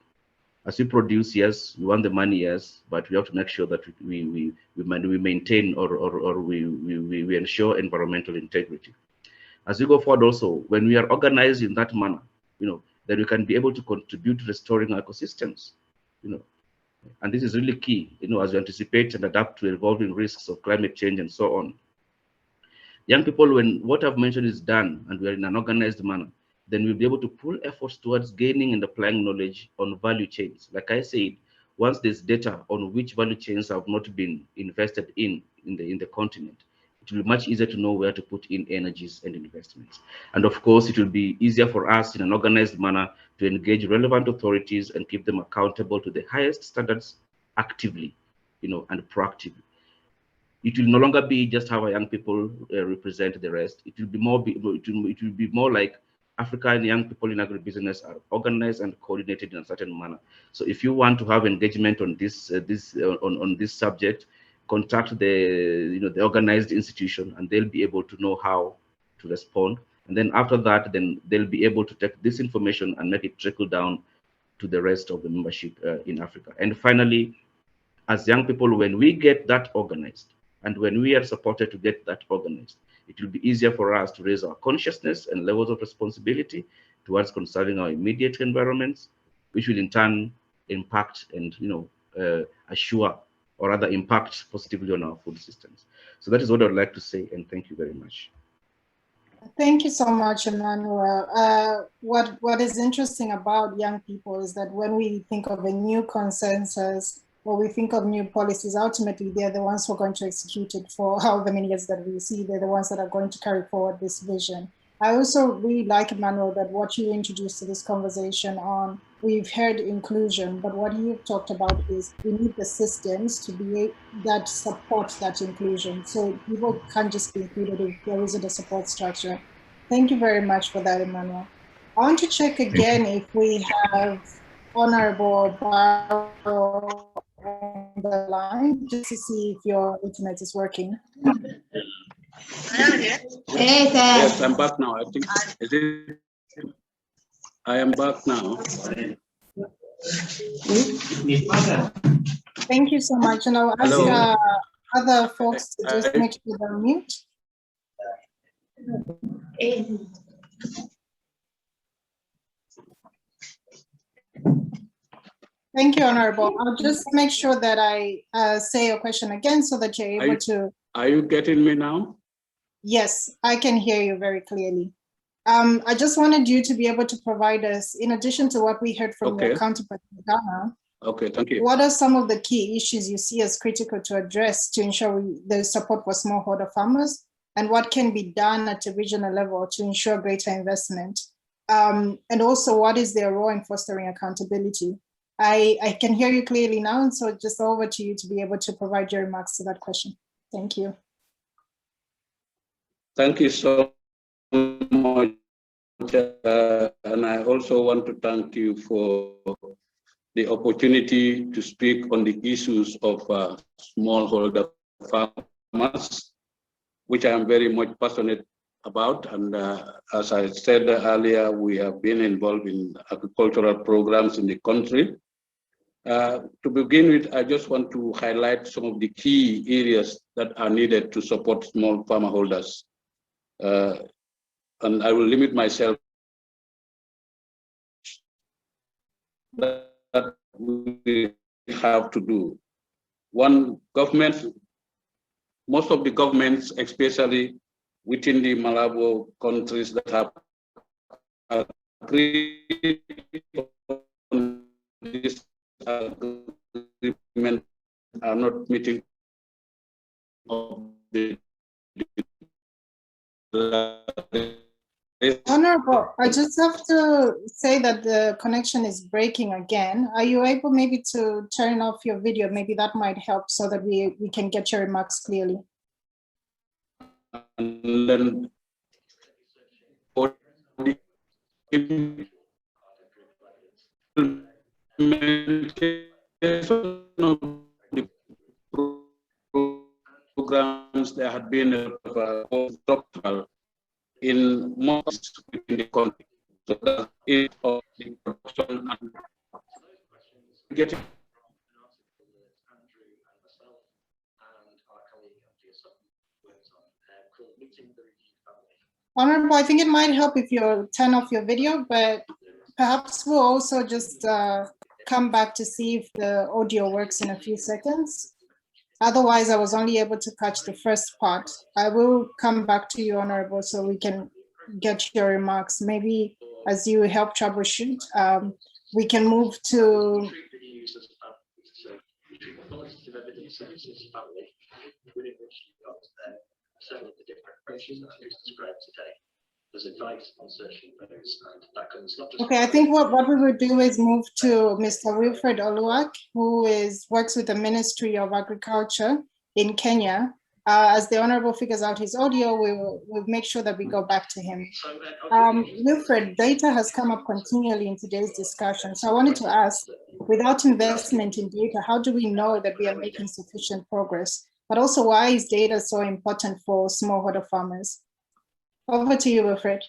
As we produce, yes, we want the money, yes, but we have to make sure that we maintain or we ensure environmental integrity. As we go forward also, when we are organized in that manner, then we can be able to contribute to restoring our ecosystems, and this is really key, as we anticipate and adapt to evolving risks of climate change and so on. Young people, when what I've mentioned is done and we are in an organized manner, then we'll be able to pull efforts towards gaining and applying knowledge on value chains. Like I said, once there's data on which value chains have not been invested in the continent, it will be much easier to know where to put in energies and investments. And of course, it will be easier for us in an organized manner to engage relevant authorities and keep them accountable to the highest standards actively, and proactively. It will no longer be just how our young people represent the rest. It will be more. It will be more like African young people in agribusiness are organized and coordinated in a certain manner. So if you want to have engagement on this on this subject, contact the organized institution, and they'll be able to know how to respond. And then after that, then they'll be able to take this information and make it trickle down to the rest of the membership in Africa. And finally, as young people, when we get that organized, and when we are supported to get that organized, it will be easier for us to raise our consciousness and levels of responsibility towards conserving our immediate environments, which will in turn impact and assure or rather impact positively on our food systems. So that is what I would like to say, and thank you very much. Thank you so much, Emmanuel. What is interesting about young people is that when we think of a new consensus, or we think of new policies, ultimately they're the ones who are going to execute it for however many years that we see. They're the ones that are going to carry forward this vision. I also really like, Emmanuel, that what you introduced to this conversation on, we've heard inclusion, but what you've talked about is we need the systems to be that support that inclusion. So people can't just be included if there isn't a support structure. Thank you very much for that, Emmanuel. I want to check again if we have Honorable Barrow on the line, just to see if your internet is working. Yes, I'm back now. I think I am back now. Thank you so much. And I'll ask other folks to just make sure they're mute. Thank you, Honorable. I'll just make sure that I say your question again so that you're able to. Are you getting me now? Yes, I can hear you very clearly. I just wanted you to be able to provide us, in addition to what we heard from your counterpart in Ghana, okay, thank you. What are some of the key issues you see as critical to address to ensure there's support for smallholder farmers, and what can be done at a regional level to ensure greater investment? And also, what is their role in fostering accountability? I can hear you clearly now, and so just over to you to be able to provide your remarks to that question. Thank you. Thank you so much. And I also want to thank you for the opportunity to speak on the issues of smallholder farmers, which I am very much passionate about. And as I said earlier, we have been involved in agricultural programs in the country. To begin with, I just want to highlight some of the key areas that are needed to support small farmer holders. And I will limit myself that we have to do. One, government, most of the governments, especially within the Malabar countries that have agreed on this agreement, are not meeting the Honorable, I just have to say that the connection is breaking again. Are you able maybe to turn off your video? Maybe that might help so that we can get your remarks clearly. And then for the implementation of the programs, there had been a structural in most in the country. So that is of the production and getting. Honorable, I think it might help if you turn off your video, but perhaps we'll also just come back to see if the audio works in a few seconds. Otherwise, I was only able to catch the first part. I will come back to you, Honorable, so we can get your remarks. Maybe as you help troubleshoot, we can move to. Several of the different approaches that I've described today. There's advice on searching those, and that comes not just. Okay, I think what we would do is move to Mr. Wilfred Oluwak, who works with the Ministry of Agriculture in Kenya. As the Honorable figures out his audio, we'll make sure that we go back to him. Wilfred, data has come up continually in today's discussion. So I wanted to ask, without investment in data, how do we know that we are making sufficient progress? But also, why is data so important for smallholder farmers? Over to you, Wilfred.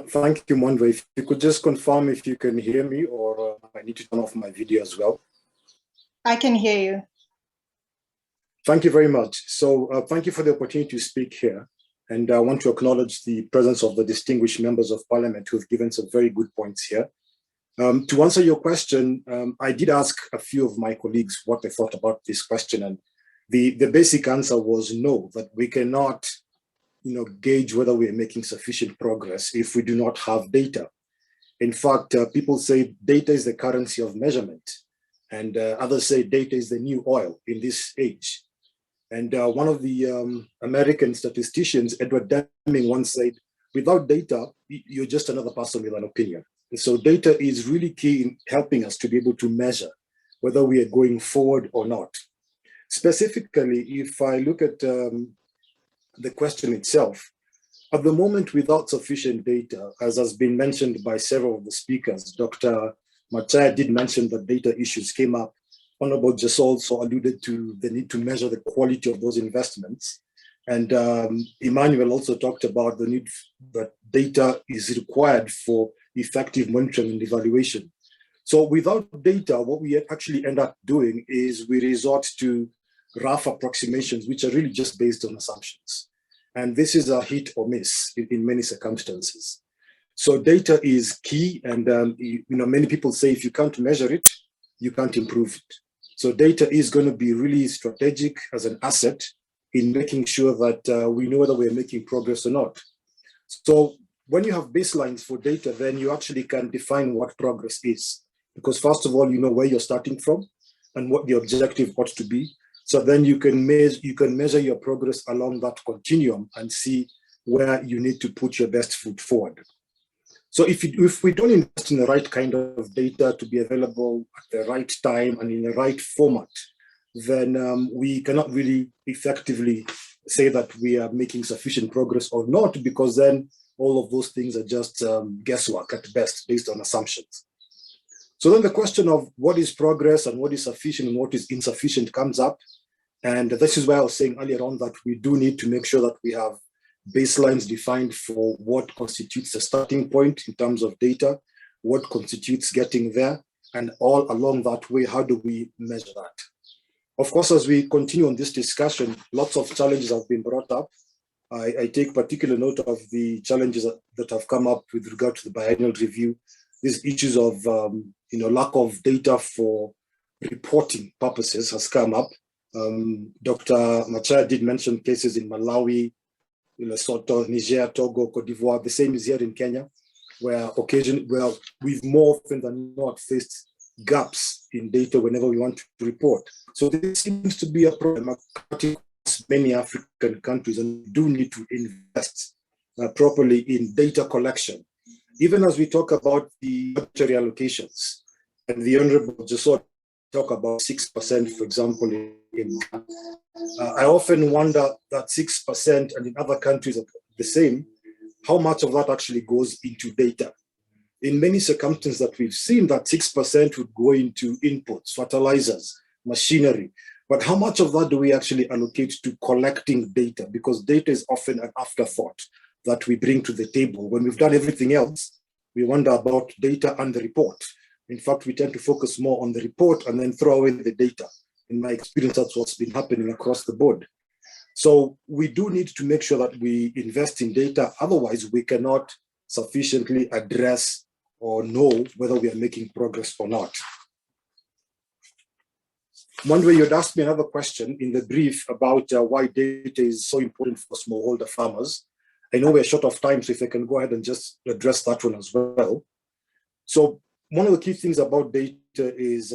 Thank you, Mondre. If you could just confirm if you can hear me, or I need to turn off my video as well. I can hear you. Thank you very much. So thank you for the opportunity to speak here. And I want to acknowledge the presence of the distinguished members of parliament who have given some very good points here. To answer your question, I did ask a few of my colleagues what they thought about this question, and the basic answer was no, that we cannot, gauge whether we are making sufficient progress if we do not have data. In fact, people say data is the currency of measurement, and others say data is the new oil in this age. And one of the American statisticians, Edward Deming, once said, without data, you're just another person with an opinion. And so data is really key in helping us to be able to measure whether we are going forward or not. Specifically, if I look at the question itself, at the moment, without sufficient data, as has been mentioned by several of the speakers, Dr. Machaya did mention that data issues came up. Honorable just also alluded to the need to measure the quality of those investments. And Emmanuel also talked about the need that data is required for effective monitoring and evaluation. So without data, what we actually end up doing is we resort to rough approximations, which are really just based on assumptions. And this is a hit or miss in many circumstances. So data is key, and many people say if you can't measure it, you can't improve it. So data is going to be really strategic as an asset in making sure that we know whether we're making progress or not. So when you have baselines for data, then you actually can define what progress is. Because first of all, you know where you're starting from and what the objective ought to be. So then you can measure your progress along that continuum and see where you need to put your best foot forward. So if we don't invest in the right kind of data to be available at the right time and in the right format, then we cannot really effectively say that we are making sufficient progress or not, because then all of those things are just guesswork at best based on assumptions. So then the question of what is progress and what is sufficient and what is insufficient comes up. And this is why I was saying earlier on that we do need to make sure that we have baselines defined for what constitutes the starting point in terms of data, what constitutes getting there, and all along that way, how do we measure that? Of course, as we continue on this discussion, lots of challenges have been brought up. I take particular note of the challenges that have come up with regard to the biennial review. These issues of lack of data for reporting purposes has come up. Dr. Machaya did mention cases in Malawi, Lesotho, Niger, Togo, Cote d'Ivoire. The same is here in Kenya, where we've more often than not faced gaps in data whenever we want to report. So this seems to be a problem across many African countries, and we do need to invest properly in data collection. Even as we talk about the budgetary allocations, and the Honorable Jesot talk about 6%, for example, I often wonder that 6%, and in other countries are the same, how much of that actually goes into data? In many circumstances that we've seen, that 6% would go into inputs, fertilizers, machinery. But how much of that do we actually allocate to collecting data? Because data is often an afterthought that we bring to the table. When we've done everything else, we wonder about data and the report. In fact, we tend to focus more on the report and then throw away the data. In my experience, that's what's been happening across the board. So we do need to make sure that we invest in data. Otherwise, we cannot sufficiently address or know whether we are making progress or not. One way you'd asked me another question in the brief about why data is so important for smallholder farmers. I know we're short of time, so if I can go ahead and just address that one as well. So one of the key things about data is,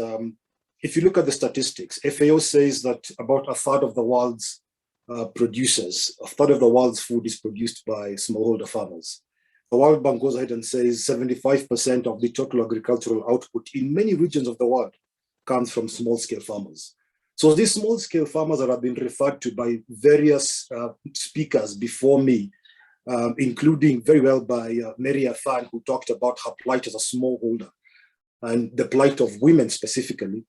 if you look at the statistics, FAO says that about a third of the world's producers, a third of the world's food is produced by smallholder farmers. The World Bank goes ahead and says 75% of the total agricultural output in many regions of the world comes from small-scale farmers. So these small-scale farmers that have been referred to by various speakers before me, including very well by Mary Afan, who talked about her plight as a smallholder and the plight of women specifically.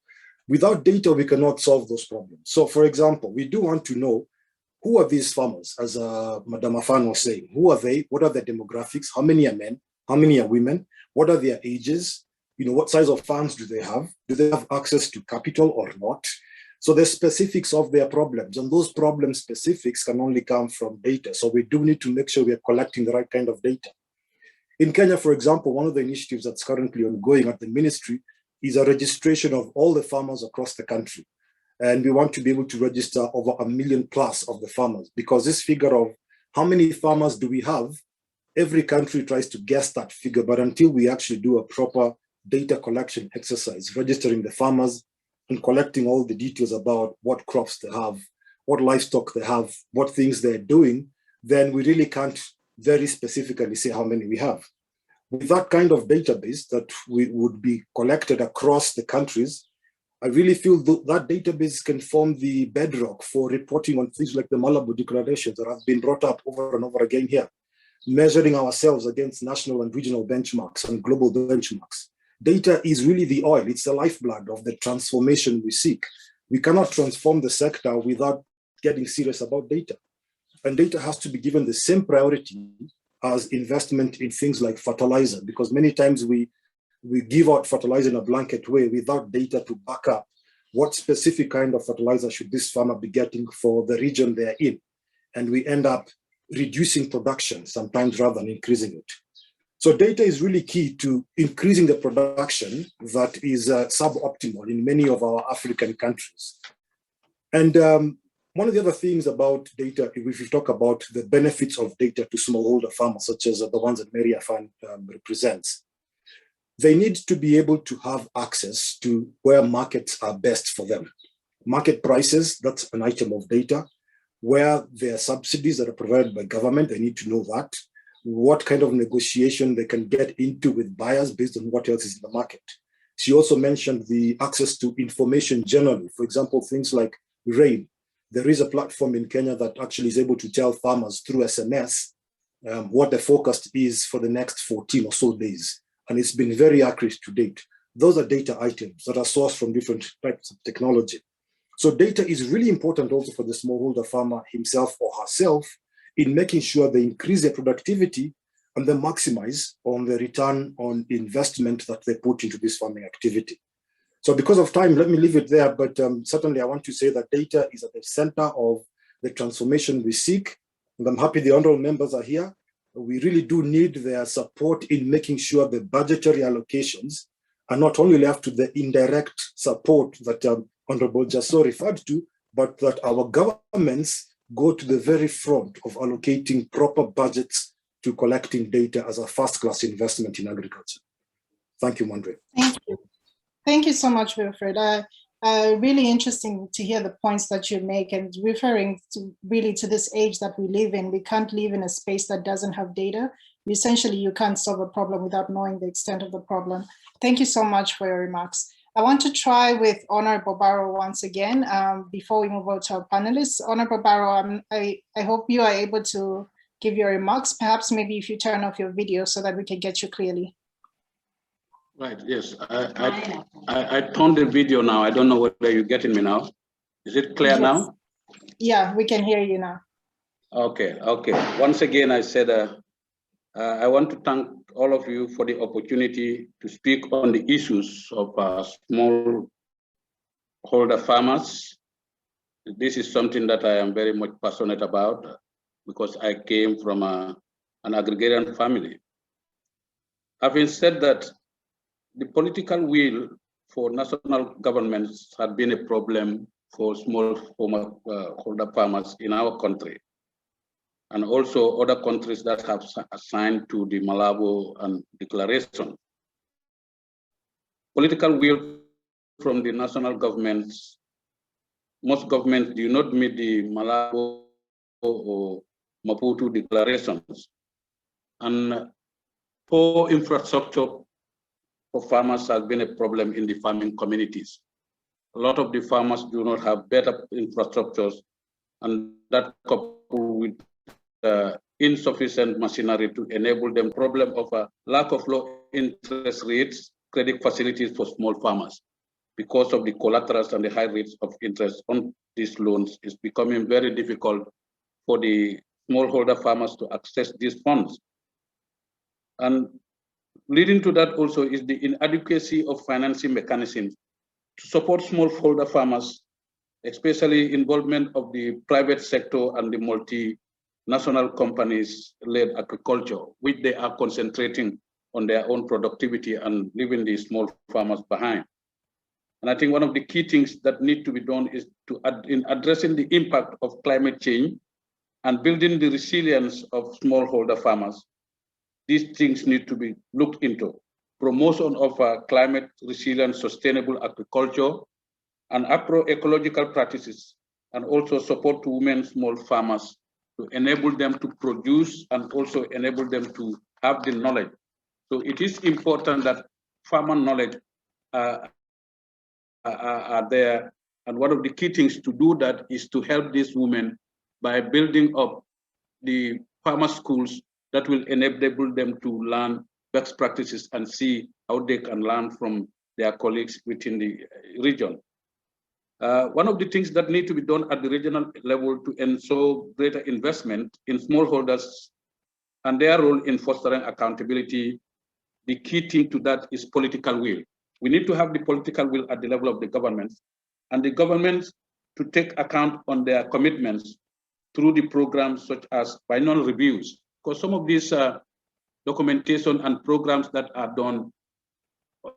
Without data, we cannot solve those problems. So for example, we do want to know who are these farmers, as Madam Afan was saying. Who are they? What are their demographics? How many are men? How many are women? What are their ages? What size of farms do they have? Do they have access to capital or not? So the specifics of their problems, and those problem specifics can only come from data. So we do need to make sure we are collecting the right kind of data. In Kenya, for example, one of the initiatives that's currently ongoing at the ministry is a registration of all the farmers across the country. And we want to be able to register over 1 million plus of the farmers, because this figure of how many farmers do we have, every country tries to guess that figure, but until we actually do a proper data collection exercise, registering the farmers and collecting all the details about what crops they have, what livestock they have, what things they're doing, then we really can't very specifically say how many we have. With that kind of database that we would be collected across the countries, I really feel that database can form the bedrock for reporting on things like the Malabar Declaration that have been brought up over and over again here, measuring ourselves against national and regional benchmarks and global benchmarks. Data is really the oil, it's the lifeblood of the transformation we seek. We cannot transform the sector without getting serious about data. And data has to be given the same priority as investment in things like fertilizer, because many times we give out fertilizer in a blanket way without data to back up what specific kind of fertilizer should this farmer be getting for the region they're in. And we end up reducing production sometimes rather than increasing it. So data is really key to increasing the production that is suboptimal in many of our African countries. And one of the other things about data, if we talk about the benefits of data to smallholder farmers, such as the ones that Mary Afan represents, they need to be able to have access to where markets are best for them. Market prices, that's an item of data. Where there are subsidies that are provided by government, they need to know that. What kind of negotiation they can get into with buyers based on what else is in the market. She also mentioned the access to information generally. For example, things like rain. There is a platform in Kenya that actually is able to tell farmers through SMS what the forecast is for the next 14 or so days. And it's been very accurate to date. those are data items that are sourced from different types of technology. So data is really important also for the smallholder farmer himself or herself in making sure they increase their productivity and then maximize on the return on investment that they put into this farming activity. So because of time, let me leave it there, but certainly I want to say that data is at the center of the transformation we seek, and I'm happy the honorable members are here. We really do need their support in making sure the budgetary allocations are not only left to the indirect support that Honorable Jasso referred to, but that our governments go to the very front of allocating proper budgets to collecting data as a first-class investment in agriculture. Thank you, Mandre. Thank you. Thank you so much, Wilfred. Really interesting to hear the points that you make, and referring to really to this age that we live in. We can't live in a space that doesn't have data. Essentially, you can't solve a problem without knowing the extent of the problem. Thank you so much for your remarks. I want to try with Honorable Barrow once again before we move on to our panelists. Honorable Barrow, I hope you are able to give your remarks. Perhaps maybe if you turn off your video so that we can get you clearly. Right, yes. I turned the video now. I don't know whether you're getting me now. Is it clear Yes. now? Yeah, we can hear you now. Okay. Once again, I said I want to thank all of you for the opportunity to speak on the issues of smallholder farmers. This is something that I am very much passionate about because I came from an agrarian family. Having said that, the political will for national governments had been a problem for smallholder farmers in our country, and also other countries that have signed to the Malabar Declaration. Political will from the national governments, most governments do not meet the Malabar or Maputo declarations. And poor infrastructure for farmers has been a problem in the farming communities. A lot of the farmers do not have better infrastructures, and that coupled with insufficient machinery to enable them problem of a lack of low interest rates, credit facilities for small farmers. Because of the collaterals and the high rates of interest on these loans, is becoming very difficult for the smallholder farmers to access these funds. And leading to that also is the inadequacy of financing mechanisms to support smallholder farmers, especially involvement of the private sector and the multinational companies-led agriculture, which they are concentrating on their own productivity and leaving the small farmers behind. And I think one of the key things that need to be done is in addressing the impact of climate change and building the resilience of smallholder farmers. These things need to be looked into. Promotion of climate resilient, sustainable agriculture and agroecological practices, and also support to women small farmers to enable them to produce and also enable them to have the knowledge. So it is important that farmer knowledge are there. And one of the key things to do that is to help these women by building up the farmer schools that will enable them to learn best practices and see how they can learn from their colleagues within the region. One of the things that need to be done at the regional level to ensure greater investment in smallholders and their role in fostering accountability, the key thing to that is political will. We need to have the political will at the level of the governments, and the governments to take account on their commitments through the programs such as biennial reviews, because some of these documentation and programs that are done,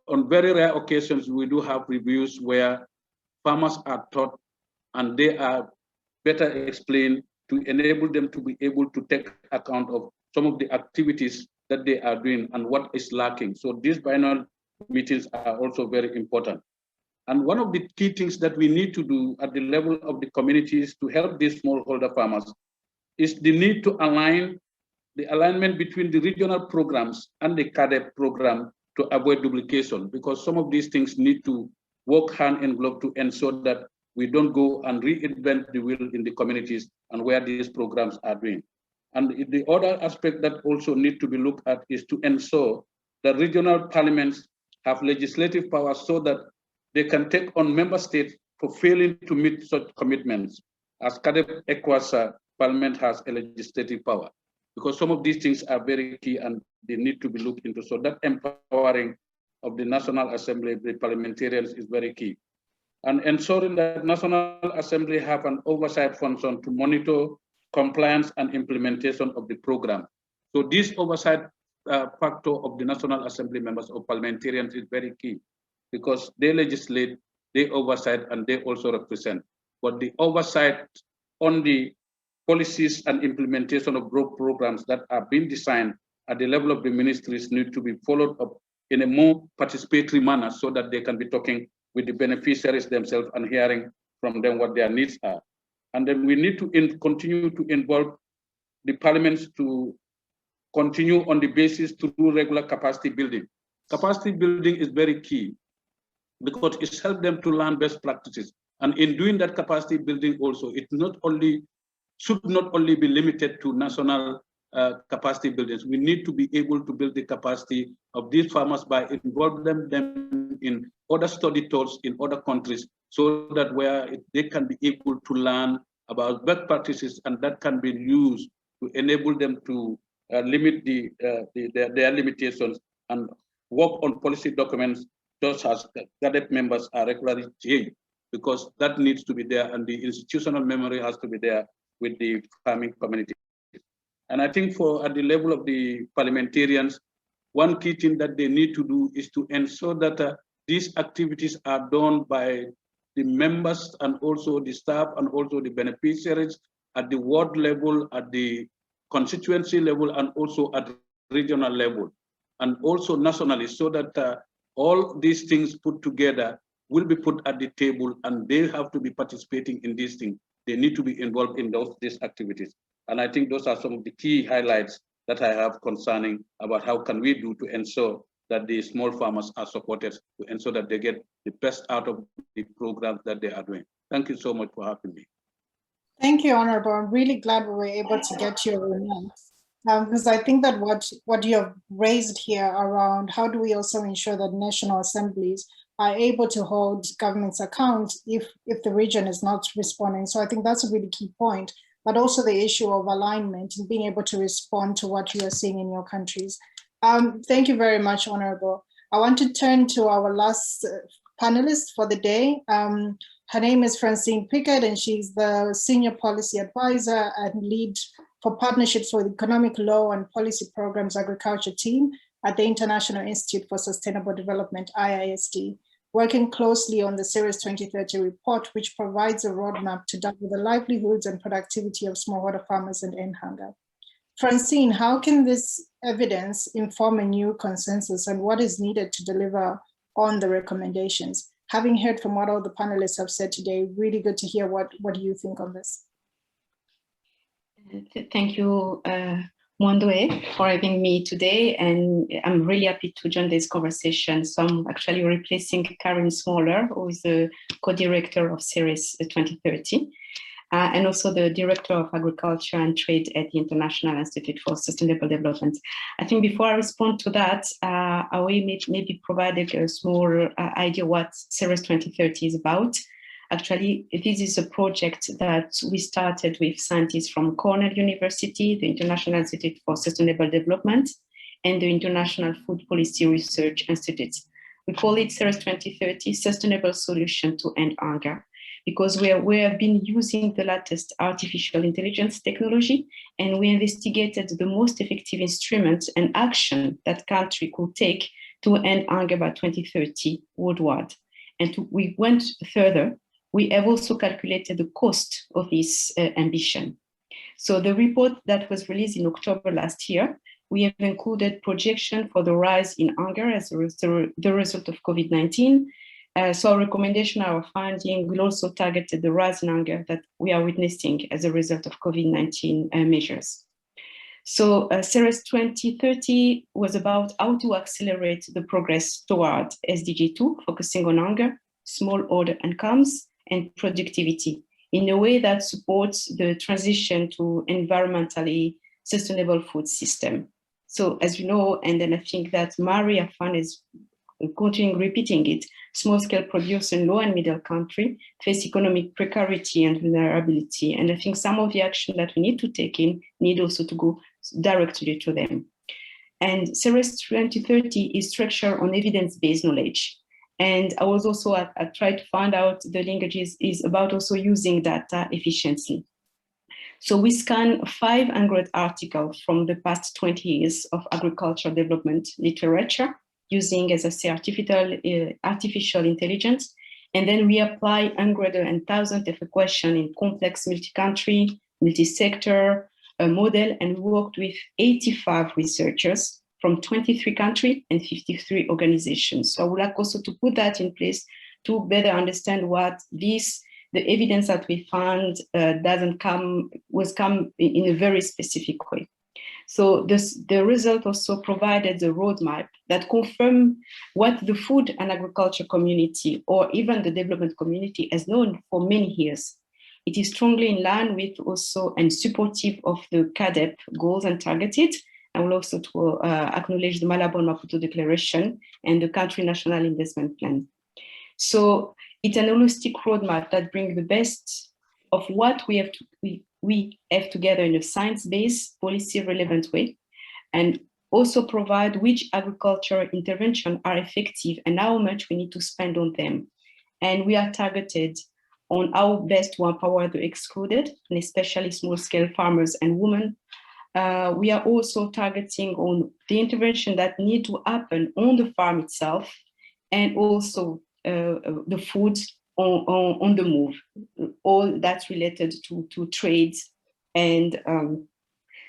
on very rare occasions, we do have reviews where farmers are taught and they are better explained to enable them to be able to take account of some of the activities that they are doing and what is lacking. So these biennial meetings are also very important. And one of the key things that we need to do at the level of the communities to help these smallholder farmers is the need to align the alignment between the regional programs and the CADEP program to avoid duplication, because some of these things need to work hand in glove to ensure that we don't go and reinvent the wheel in the communities and where these programs are doing. And the other aspect that also need to be looked at is to ensure that regional parliaments have legislative power so that they can take on member states for failing to meet such commitments, as CADEP ECOWAS Parliament has a legislative power. Because some of these things are very key and they need to be looked into. So that empowering of the National Assembly, the parliamentarians, is very key. And ensuring that National Assembly have an oversight function to monitor compliance and implementation of the program. So this oversight factor of the National Assembly members or parliamentarians is very key, because they legislate, they oversight, and they also represent. But the oversight on the policies and implementation of broad programs that are being designed at the level of the ministries need to be followed up in a more participatory manner so that they can be talking with the beneficiaries themselves and hearing from them what their needs are. And then we need to continue to involve the parliaments to continue on the basis to do regular capacity building. Capacity building is very key because it's helped them to learn best practices. And in doing that capacity building also, it should not only be limited to national capacity buildings. We need to be able to build the capacity of these farmers by involving them in other study tours in other countries, so that they can be able to learn about best practices, and that can be used to enable them to limit their limitations and work on policy documents, just as GADEP members are regularly changed, because that needs to be there, and the institutional memory has to be there with the farming community. And I think at the level of the parliamentarians, one key thing that they need to do is to ensure that these activities are done by the members and also the staff and also the beneficiaries at the ward level, at the constituency level, and also at the regional level, and also nationally, so that all these things put together will be put at the table, and they have to be participating in these things. They need to be involved in these activities. And I think those are some of the key highlights that I have concerning about how can we do to ensure that the small farmers are supported, to ensure that they get the best out of the programs that they are doing. Thank you so much for having me. Thank you, Honorable. I'm really glad we were able to get your remarks, because I think that what you have raised here around how do we also ensure that national assemblies are able to hold governments account if the region is not responding. So I think that's a really key point, but also the issue of alignment and being able to respond to what you are seeing in your countries. Thank you very much, Honorable. I want to turn to our last panelist for the day. Her name is Francine Pickett, and she's the Senior Policy Advisor and Lead for Partnerships with Economic Law and Policy Programs Agriculture team at the International Institute for Sustainable Development, IISD, working closely on the Ceres 2030 report, which provides a roadmap to double the livelihoods and productivity of smallholder farmers and end hunger. Francine, how can this evidence inform a new consensus, and what is needed to deliver on the recommendations? Having heard from what all the panelists have said today, really good to hear what do you think on this? Thank you, Mwandwe, for having me today, and I'm really happy to join this conversation. So I'm actually replacing Karen Smallholder, who is the co-director of Ceres 2030, and also the Director of Agriculture and Trade at the International Institute for Sustainable Development. I think before I respond to that, I will maybe provide a small idea what Ceres 2030 is about. Actually, this is a project that we started with scientists from Cornell University, the International Institute for Sustainable Development, and the International Food Policy Research Institute. We call it Ceres 2030, Sustainable Solution to End Hunger, because we have been using the latest artificial intelligence technology, and we investigated the most effective instruments and action that country could take to end hunger by 2030 worldwide. And we went further. We have also calculated the cost of this ambition. So the report that was released in October last year, we have included projection for the rise in hunger as the result of COVID-19. So our recommendation, our finding will also target the rise in hunger that we are witnessing as a result of COVID-19 measures. So Ceres 2030 was about how to accelerate the progress toward SDG 2, focusing on hunger, smallholder incomes, and productivity in a way that supports the transition to environmentally sustainable food system. So as you know, and then I think that Mary Afan has continuing repeating it, small-scale producer in low and middle country face economic precarity and vulnerability. And I think some of the action that we need to take in need also to go directly to them. And CERES 2030 is structured on evidence-based knowledge. And I was also, I tried to find out the linkages is about also using data efficiently. So we scan 500 articles from the past 20 years of agriculture development literature using, as I say, artificial intelligence. And then we apply hundreds and thousands of questions in complex multi-country, multi-sector model, and worked with 85 researchers from 23 countries and 53 organizations. So I would like also to put that in place to better understand what the evidence that we found was come in a very specific way. So the result also provided a roadmap that confirmed what the food and agriculture community or even the development community has known for many years. It is strongly in line with also and supportive of the CADEP goals and targeted. I will also to acknowledge the Malabar Declaration and the Country National Investment Plan. So it's an holistic roadmap that brings the best of what we have together in a science-based, policy-relevant way, and also provide which agricultural interventions are effective and how much we need to spend on them. And we are targeted on how best to empower the excluded, and especially small-scale farmers and women. We are also targeting on the intervention that need to happen on the farm itself, and also the food on the move, all that's related to trades. And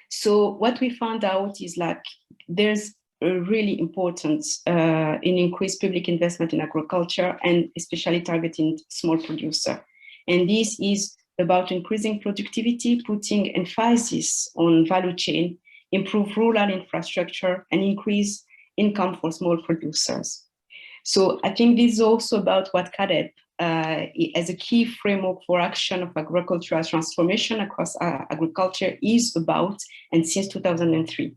so what we found out is like there's a really important in increased public investment in agriculture and especially targeting small producer. And this is about increasing productivity, putting emphasis on value chain, improve rural infrastructure, and increase income for small producers. So I think this is also about what CADEP as a key framework for action of agricultural transformation across agriculture is about, and since 2003.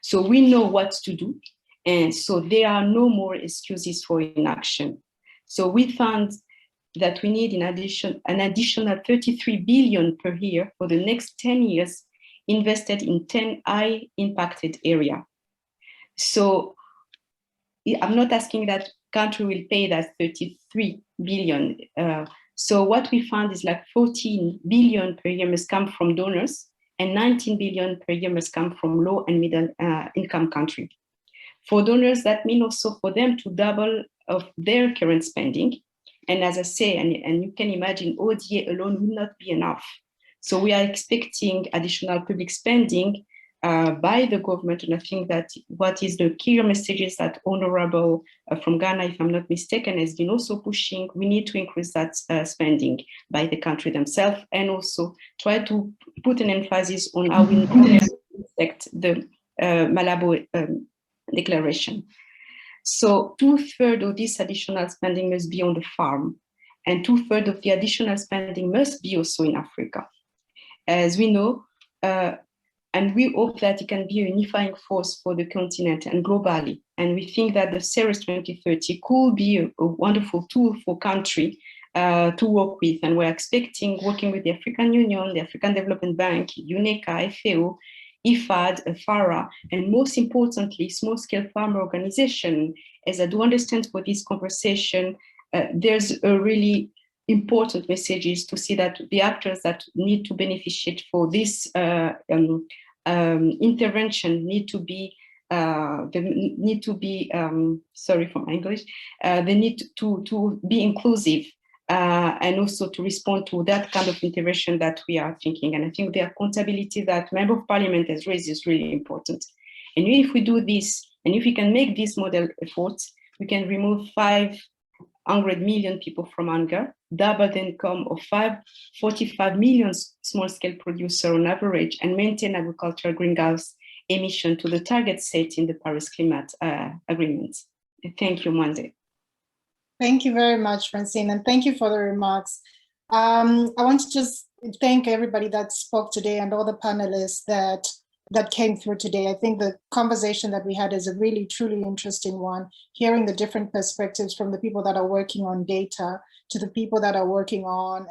So we know what to do, and so there are no more excuses for inaction. So we found that we need an additional 33 billion per year for the next 10 years invested in 10 high impacted areas. So I'm not asking that country will pay that 33 billion. So what we found is like 14 billion per year must come from donors and 19 billion per year must come from low and middle income country. For donors, that means also for them to double of their current spending. And as I say, and you can imagine, ODA alone will not be enough. So we are expecting additional public spending by the government. And I think that what is the key message is that Honorable from Ghana, if I'm not mistaken, has been also pushing, we need to increase that spending by the country themselves and also try to put an emphasis on how we respect the Malabar Declaration. So 2/3 of this additional spending must be on the farm and 2/3 of the additional spending must be also in Africa. As we know, and we hope that it can be a unifying force for the continent and globally. And we think that the CERES 2030 could be a wonderful tool for country to work with. And we're expecting working with the African Union, the African Development Bank, UNECA, FAO, IFAD, FARA, and most importantly, small-scale farmer organization. As I do understand for this conversation, there's a really important message is to see that the actors that need to beneficiate for this intervention need to be sorry for my English, they need to be inclusive and also to respond to that kind of intervention that we are thinking. And I think the accountability that Member of Parliament has raised is really important. And if we do this, and if we can make this model efforts, we can remove 500 million people from hunger, double the income of 45 million small-scale producers on average, and maintain agricultural greenhouse emission to the target set in the Paris Climate Agreement. Thank you, Mwande. Thank you very much, Francine, and thank you for the remarks. I want to just thank everybody that spoke today and all the panelists that that came through today. I think the conversation that we had is a really, truly interesting one, hearing the different perspectives from the people that are working on data to the people that are working on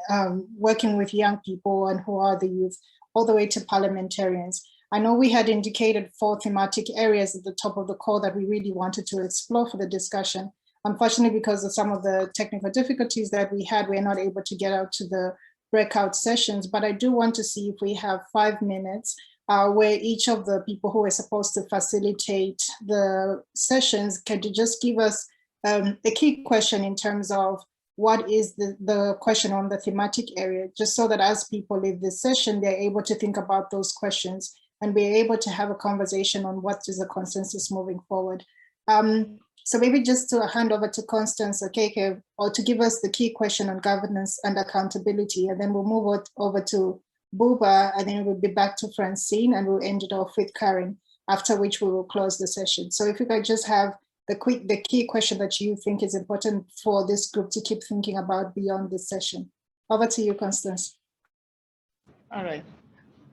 working with young people and who are the youth, all the way to parliamentarians. I know we had indicated 4 thematic areas at the top of the call that we really wanted to explore for the discussion. Unfortunately, because of some of the technical difficulties that we had, we're not able to get out to the breakout sessions, but I do want to see if we have 5 minutes where each of the people who are supposed to facilitate the sessions can just give us a key question in terms of what is the question on the thematic area, just so that as people leave this session, they're able to think about those questions and be able to have a conversation on what is the consensus moving forward. So maybe just to hand over to Constance Okeke, or to give us the key question on governance and accountability, and then we'll move it over to Buba, and then we'll be back to Francine, and we'll end it off with Karen, after which we will close the session. So if you could just have the key question that you think is important for this group to keep thinking about beyond this session. Over to you, Constance. All right.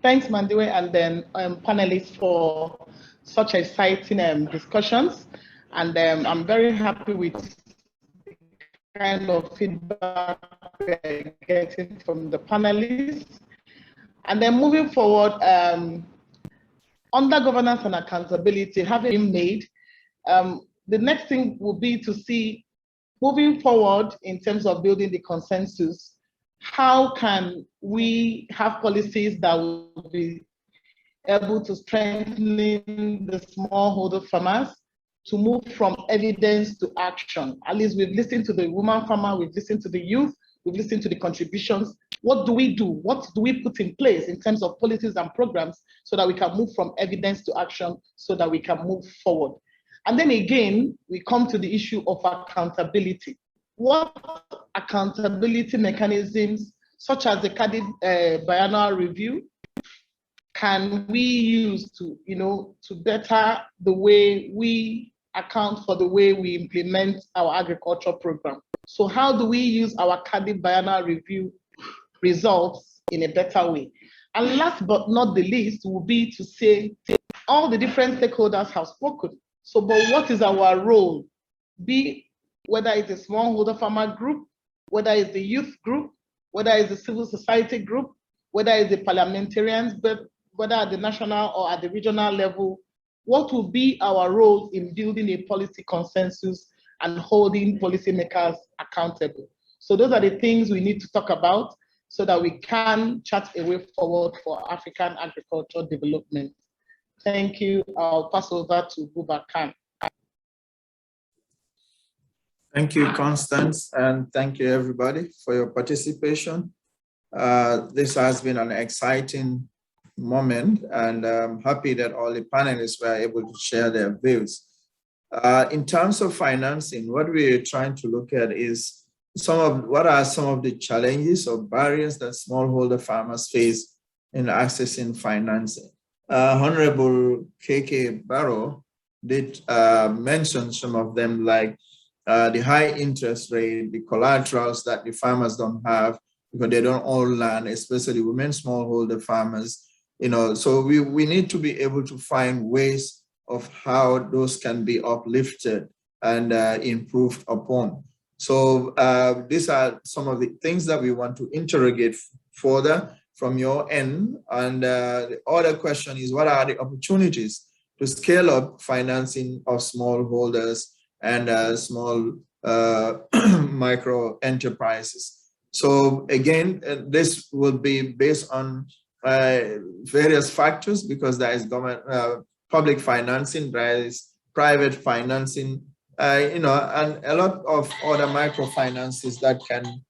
Thanks, Mandiwe, and then panelists for such exciting discussions. And I'm very happy with the kind of feedback we're getting from the panelists. And then moving forward, under governance and accountability having been made, the next thing will be to see, moving forward in terms of building the consensus, how can we have policies that will be able to strengthen the smallholder farmers to move from evidence to action? At least we've listened to the woman farmer, we've listened to the youth, we've listened to the contributions. What do we do? What do we put in place in terms of policies and programs so that we can move from evidence to action, so that we can move forward? And then again, we come to the issue of accountability. What accountability mechanisms, such as the biannual review, can we use to, to better the way we account for the way we implement our agriculture program? So how do we use our biannual review results in a better way? And last but not the least will be to say all the different stakeholders have spoken. So, but what is our role? Whether it's a smallholder farmer group, whether it's the youth group, whether it's the civil society group, whether it's the parliamentarians, but whether at the national or at the regional level, what will be our role in building a policy consensus and holding policymakers accountable? So those are the things we need to talk about so that we can chart a way forward for African agricultural development. Thank you. I'll pass over to Buba Khan. Thank you, Constance, and thank you everybody for your participation. This has been an exciting moment, and I'm happy that all the panelists were able to share their views. In terms of financing, what we're trying to look at is what are some of the challenges or barriers that smallholder farmers face in accessing financing. Honorable KK Barrow did mention some of them, like the high interest rate, the collaterals that the farmers don't have because they don't own land, especially women smallholder farmers. So we need to be able to find ways of how those can be uplifted and improved upon. So these are some of the things that we want to interrogate further from your end. And the other question is, what are the opportunities to scale up financing of smallholders and small micro enterprises? So again, this will be based on various factors, because there is government, public financing, there is private financing, and a lot of other microfinances that can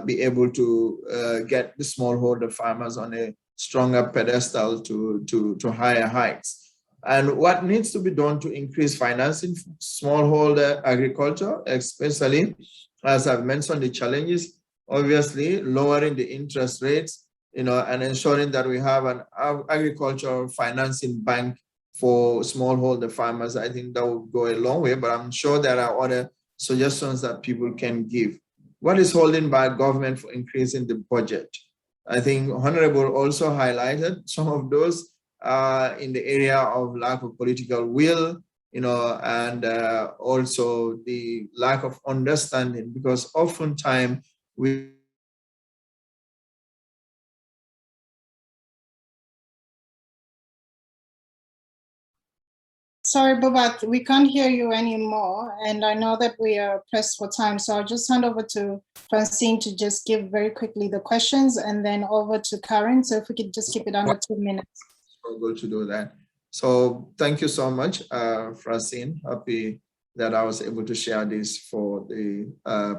be able to get the smallholder farmers on a stronger pedestal to higher heights. And what needs to be done to increase financing for smallholder agriculture, especially, as I've mentioned, the challenges, obviously lowering the interest rates, and ensuring that we have an agricultural financing bank for smallholder farmers. I think that will go a long way, but I'm sure there are other suggestions that people can give. What is holding back government for increasing the budget? I think Honorable also highlighted some of those. in the area of lack of political will, and also the lack of understanding, because oftentimes we Sorry, Bobat, we can't hear you anymore. And I know that we are pressed for time. So I'll just hand over to Francine to just give very quickly the questions, and then over to Karen. So if we could just keep it under 2 minutes. Struggle to do that. So thank you so much, Francine. Happy that I was able to share this for the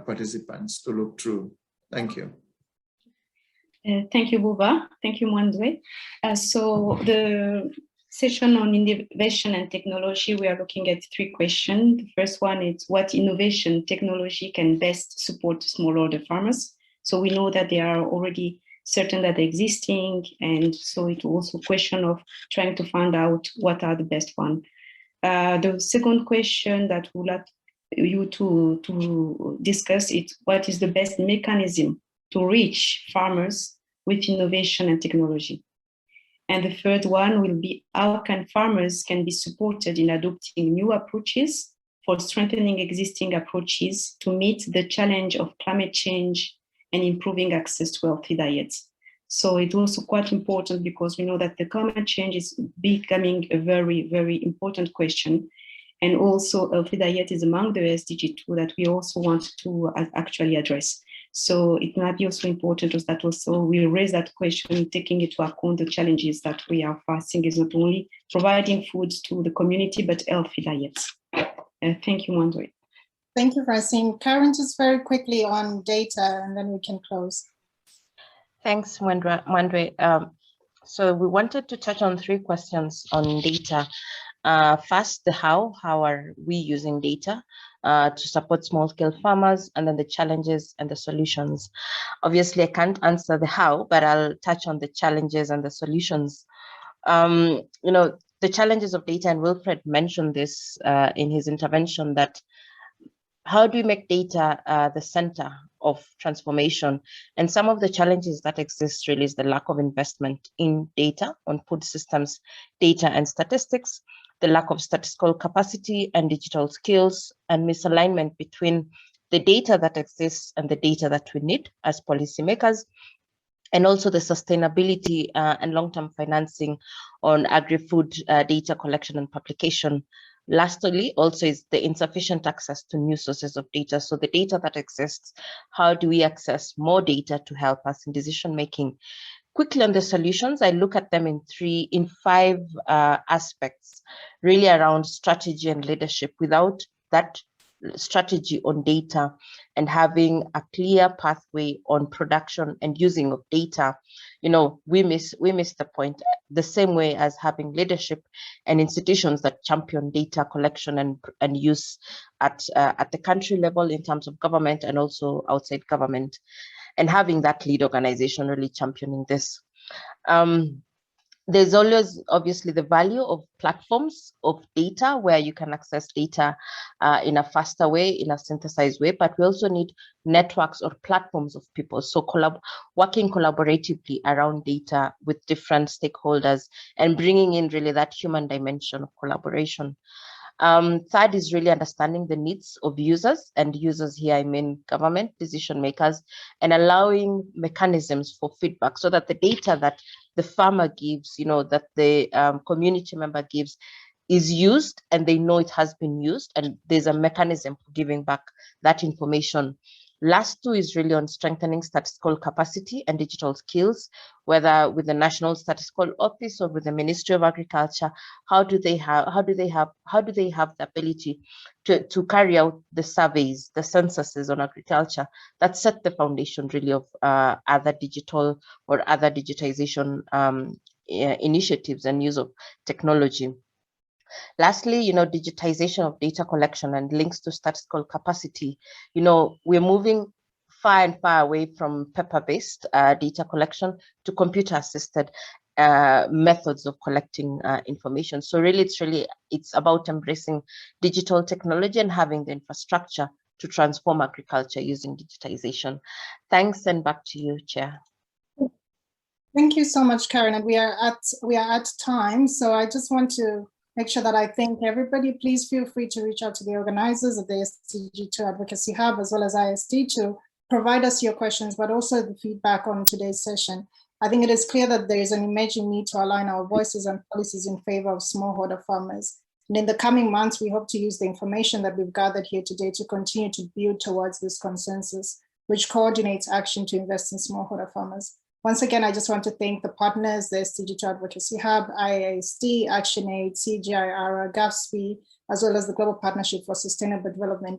participants to look through. Thank you. Thank you, Buba. Thank you, Mwandwe. So the session on innovation and technology, we are looking at 3 questions. The first one is what innovation technology can best support smallholder farmers? So we know that they are already certain that they're existing, and so it's also a question of trying to find out what are the best one. The second question that we'd like you to discuss is what is the best mechanism to reach farmers with innovation and technology. And the third one will be how can farmers can be supported in adopting new approaches for strengthening existing approaches to meet the challenge of climate change and improving access to healthy diets. So it's also quite important because we know that the climate change is becoming a very, very important question. And also healthy diet is among the SDG 2 that we also want to actually address. So it might be also important that also we raise that question, taking into account the challenges that we are facing is not only providing food to the community, but healthy diets. Thank you, Mwandwe. Thank you, Francine. Karen, just very quickly on data, and then we can close. Thanks, Mwandwe. So we wanted to touch on 3 questions on data. First, the how are we using data to support small-scale farmers, and then the challenges and the solutions. Obviously, I can't answer the how, but I'll touch on the challenges and the solutions. The challenges of data, and Wilfred mentioned this in his intervention, that how do we make data the center of transformation? And some of the challenges that exist really is the lack of investment in data on food systems, data and statistics, the lack of statistical capacity and digital skills, and misalignment between the data that exists and the data that we need as policymakers, and also the sustainability and long-term financing on agri-food data collection and publication. Lastly, also is the insufficient access to new sources of data. So the data that exists, how do we access more data to help us in decision-making? Quickly on the solutions, I look at them in 5 aspects, really around strategy and leadership. Without that strategy on data and having a clear pathway on production and using of data, we miss the point. The same way as having leadership and institutions that champion data collection and use at the country level in terms of government and also outside government, and having that lead organization really championing this. There's always obviously the value of platforms of data where you can access data in a faster way, in a synthesized way, but we also need networks or platforms of people. So working collaboratively around data with different stakeholders and bringing in really that human dimension of collaboration. Third is really understanding the needs of users, and users here I mean government decision makers, and allowing mechanisms for feedback so that the data that the farmer gives, that the community member gives, is used and they know it has been used, and there's a mechanism for giving back that information. Last 2 is really on strengthening statistical capacity and digital skills, whether with the National Statistical Office or with the Ministry of Agriculture. How do they have the ability to carry out the surveys, the censuses on agriculture that set the foundation really of other digital or other digitization initiatives and use of technology. Lastly, digitization of data collection and links to statistical capacity. We're moving far and far away from paper-based data collection to computer-assisted methods of collecting information. So really, it's about embracing digital technology and having the infrastructure to transform agriculture using digitization. Thanks, and back to you, Chair. Thank you so much, Karen. And we are at time. So I just want to make sure that I thank everybody. Please feel free to reach out to the organizers of the SDG2 Advocacy Hub, as well as ISD, to provide us your questions, but also the feedback on today's session. I think it is clear that there is an emerging need to align our voices and policies in favor of smallholder farmers. And in the coming months, we hope to use the information that we've gathered here today to continue to build towards this consensus, which coordinates action to invest in smallholder farmers. Once again, I just want to thank the partners, the SDG2 Advocacy Hub, IASD, ActionAid, CGIARA, GAFSP, as well as the Global Partnership for Sustainable Development.